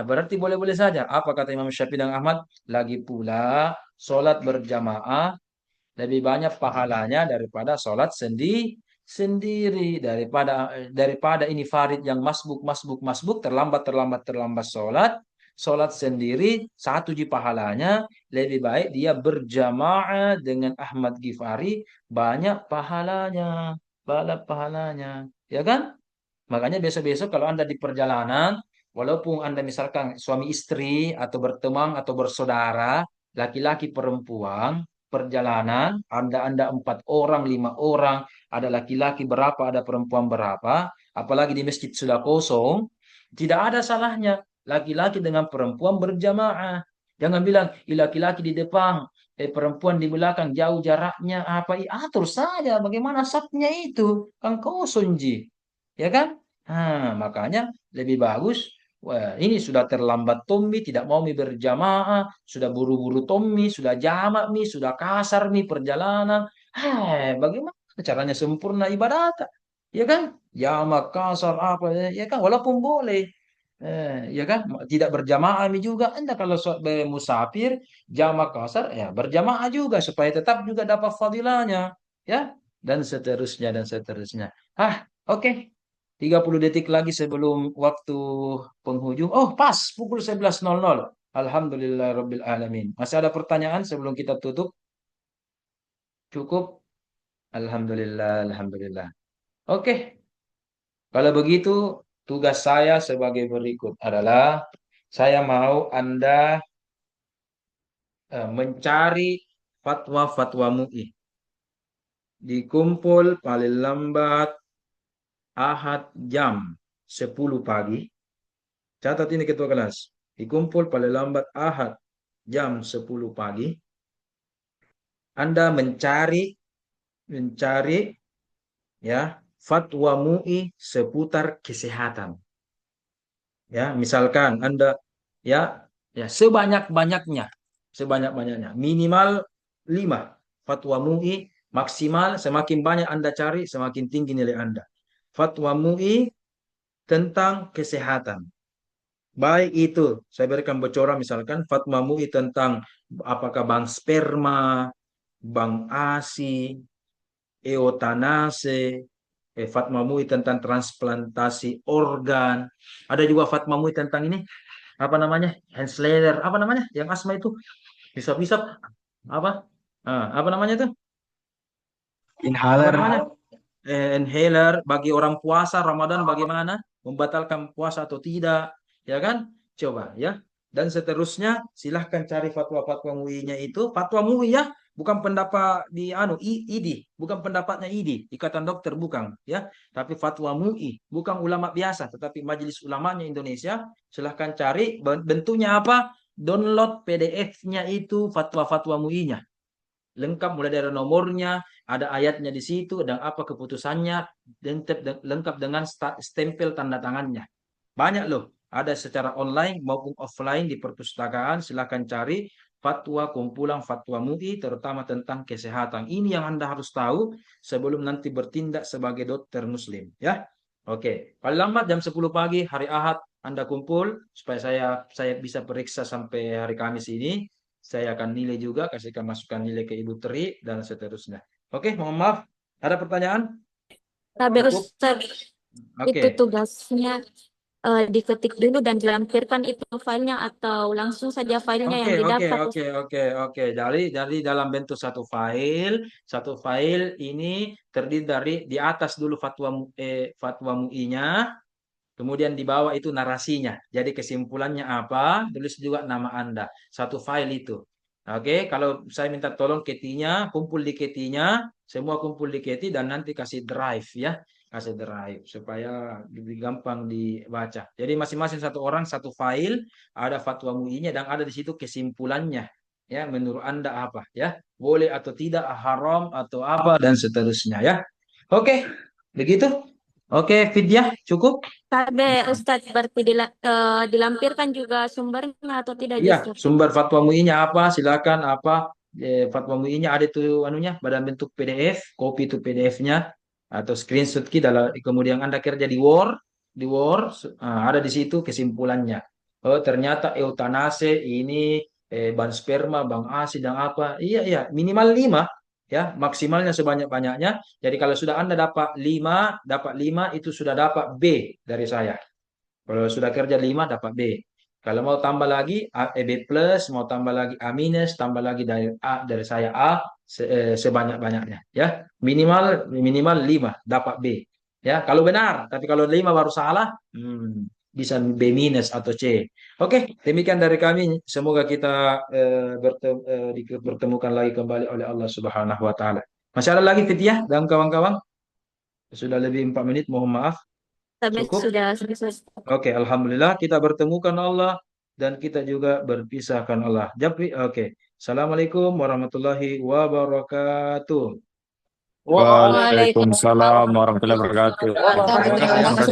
Berarti boleh-boleh saja. Apa kata Imam Syafi'i dan Ahmad? Lagi pula, sholat berjamaah lebih banyak pahalanya daripada sholat sendiri. Daripada ini Farid yang masbuk, terlambat sholat. Sholat sendiri, satu ji pahalanya. Lebih baik dia berjamaah dengan Ahmad Ghifari, banyak pahalanya. Banyak pahalanya. Ya kan? Makanya besok-besok kalau Anda di perjalanan, walaupun Anda misalkan suami istri atau berteman atau bersaudara, laki-laki perempuan, perjalanan, Anda 4 orang, 5 orang, ada laki-laki berapa, ada perempuan berapa, apalagi di masjid sudah kosong, tidak ada salahnya laki-laki dengan perempuan berjamaah. Jangan bilang, laki-laki di depan, perempuan di belakang, jauh jaraknya, apa, atur saja bagaimana safnya itu, kan kosong ji. Ya kan? Makanya lebih bagus. Wah, ini sudah terlambat Tommy, tidak mau mi berjamaah, sudah buru-buru Tommy, sudah jamak mi, sudah kasar mi perjalanan. Bagaimana caranya sempurna ibadat? Ya kan? Jamak kasar apa ya kan? Walaupun boleh. Ya kan? Tidak berjamaah mi juga. Anda kalau musafir jamak kasar ya berjamaah juga supaya tetap juga dapat fadilahnya, ya. Dan seterusnya dan seterusnya. Oke. 30 detik lagi sebelum waktu penghujung. Oh, pas pukul 11.00. Alhamdulillahirabbil alamin. Masih ada pertanyaan sebelum kita tutup? Cukup? Alhamdulillah, alhamdulillah. Oke, kalau begitu tugas saya sebagai berikut adalah saya mau Anda mencari fatwa-fatwa MUI. Dikumpul paling lambat Ahad jam 10 pagi. Catat ini ketua kelas. Dikumpul paling lambat Ahad jam 10 pagi. Anda mencari ya fatwa MUI seputar kesehatan. Ya, misalkan Anda ya sebanyak-banyaknya minimal 5 fatwa MUI, maksimal semakin banyak Anda cari semakin tinggi nilai Anda. Fatwa MUI tentang kesehatan. Baik itu, saya berikan bocoran misalkan fatwa MUI tentang apakah bank sperma, bank ASI, eutanase, fatwa MUI tentang transplantasi organ. Ada juga fatwa MUI tentang ini, apa namanya? Hensleder, apa namanya? Yang asma itu bisa apa? Apa namanya itu? Apa Inhaler. namanya? Inhaler bagi orang puasa Ramadan bagaimana? Membatalkan puasa atau tidak? Ya kan? Coba ya. Dan seterusnya silahkan cari fatwa-fatwa MUI-nya itu. Fatwa MUI ya, bukan pendapat di ID, bukan pendapatnya ID, Ikatan Dokter bukan ya, tapi fatwa MUI, bukan ulama biasa, tetapi Majelis Ulamanya Indonesia. Silahkan cari bentuknya apa? Download PDF-nya itu fatwa-fatwa MUI-nya. Lengkap mulai dari nomornya, ada ayatnya di situ dan apa keputusannya, lengkap dengan stempel tanda tangannya. Banyak loh, ada secara online maupun offline di perpustakaan. Silahkan cari fatwa kumpulan fatwa MUI terutama tentang kesehatan. Ini yang Anda harus tahu sebelum nanti bertindak sebagai dokter muslim ya. Oke, paling lambat jam 10 pagi hari Ahad Anda kumpul supaya saya bisa periksa sampai hari Kamis ini. Saya akan nilai juga, kasihkan masukan nilai ke Ibu Tri dan seterusnya. Oke, mohon maaf. Ada pertanyaan? Tapi Cukup? Ustaz, itu Oke. tugasnya diketik dulu dan dilampirkan itu filenya atau langsung saja filenya yang didapat. Oke. Dari dalam bentuk satu file ini terdiri dari di atas dulu fatwa MUI-nya, kemudian di bawah itu narasinya. Jadi kesimpulannya apa? Tulis juga nama Anda. Satu file itu. Oke, kalau saya minta tolong ketinya, kumpul di ketinya, semua kumpul di keti dan nanti kasih drive ya. Kasih drive supaya lebih gampang dibaca. Jadi masing-masing satu orang satu file, ada fatwa MUI-nya dan ada di situ kesimpulannya. Ya, menurut Anda apa ya? Boleh atau tidak, haram atau apa dan seterusnya ya. Oke, begitu. Oke, Fidyah, cukup? KB Ustadz berarti dilampirkan juga sumbernya atau tidak Iya, justru? sumber fatwa MUI-nya apa? Silakan apa? Fatwa MUI-nya ada tuh anunya pada bentuk PDF, copy itu PDF-nya atau screenshot kita dalam kemudian Anda kerja di Word, ada di situ kesimpulannya. Oh, ternyata eutanase ini ban sperma, bang ASI dan apa? Iya, iya, minimal 5 ya, maksimalnya sebanyak-banyaknya. Jadi kalau sudah Anda dapat 5 itu sudah dapat B dari saya. Kalau sudah kerja 5 dapat B. Kalau mau tambah lagi B plus, mau tambah lagi A minus, tambah lagi dari saya A sebanyak-banyaknya ya. Minimal minimal 5 dapat B. Ya, kalau benar, tapi kalau 5 baru salah, bisa B minus atau C. Oke, demikian dari kami. Semoga kita dipertemukan lagi kembali oleh Allah Subhanahu wa taala. Masih ada lagi Fitiyah dan kawan-kawan? Sudah lebih 4 menit, mohon maaf. Sampai Cukup? sudah selesai. Oke, alhamdulillah kita bertemukan Allah dan kita juga berpisahkan Allah. Jadi, oke. Assalamualaikum warahmatullahi wabarakatuh. Waalaikumsalam warahmatullahi wabarakatuh. Terima kasih ya.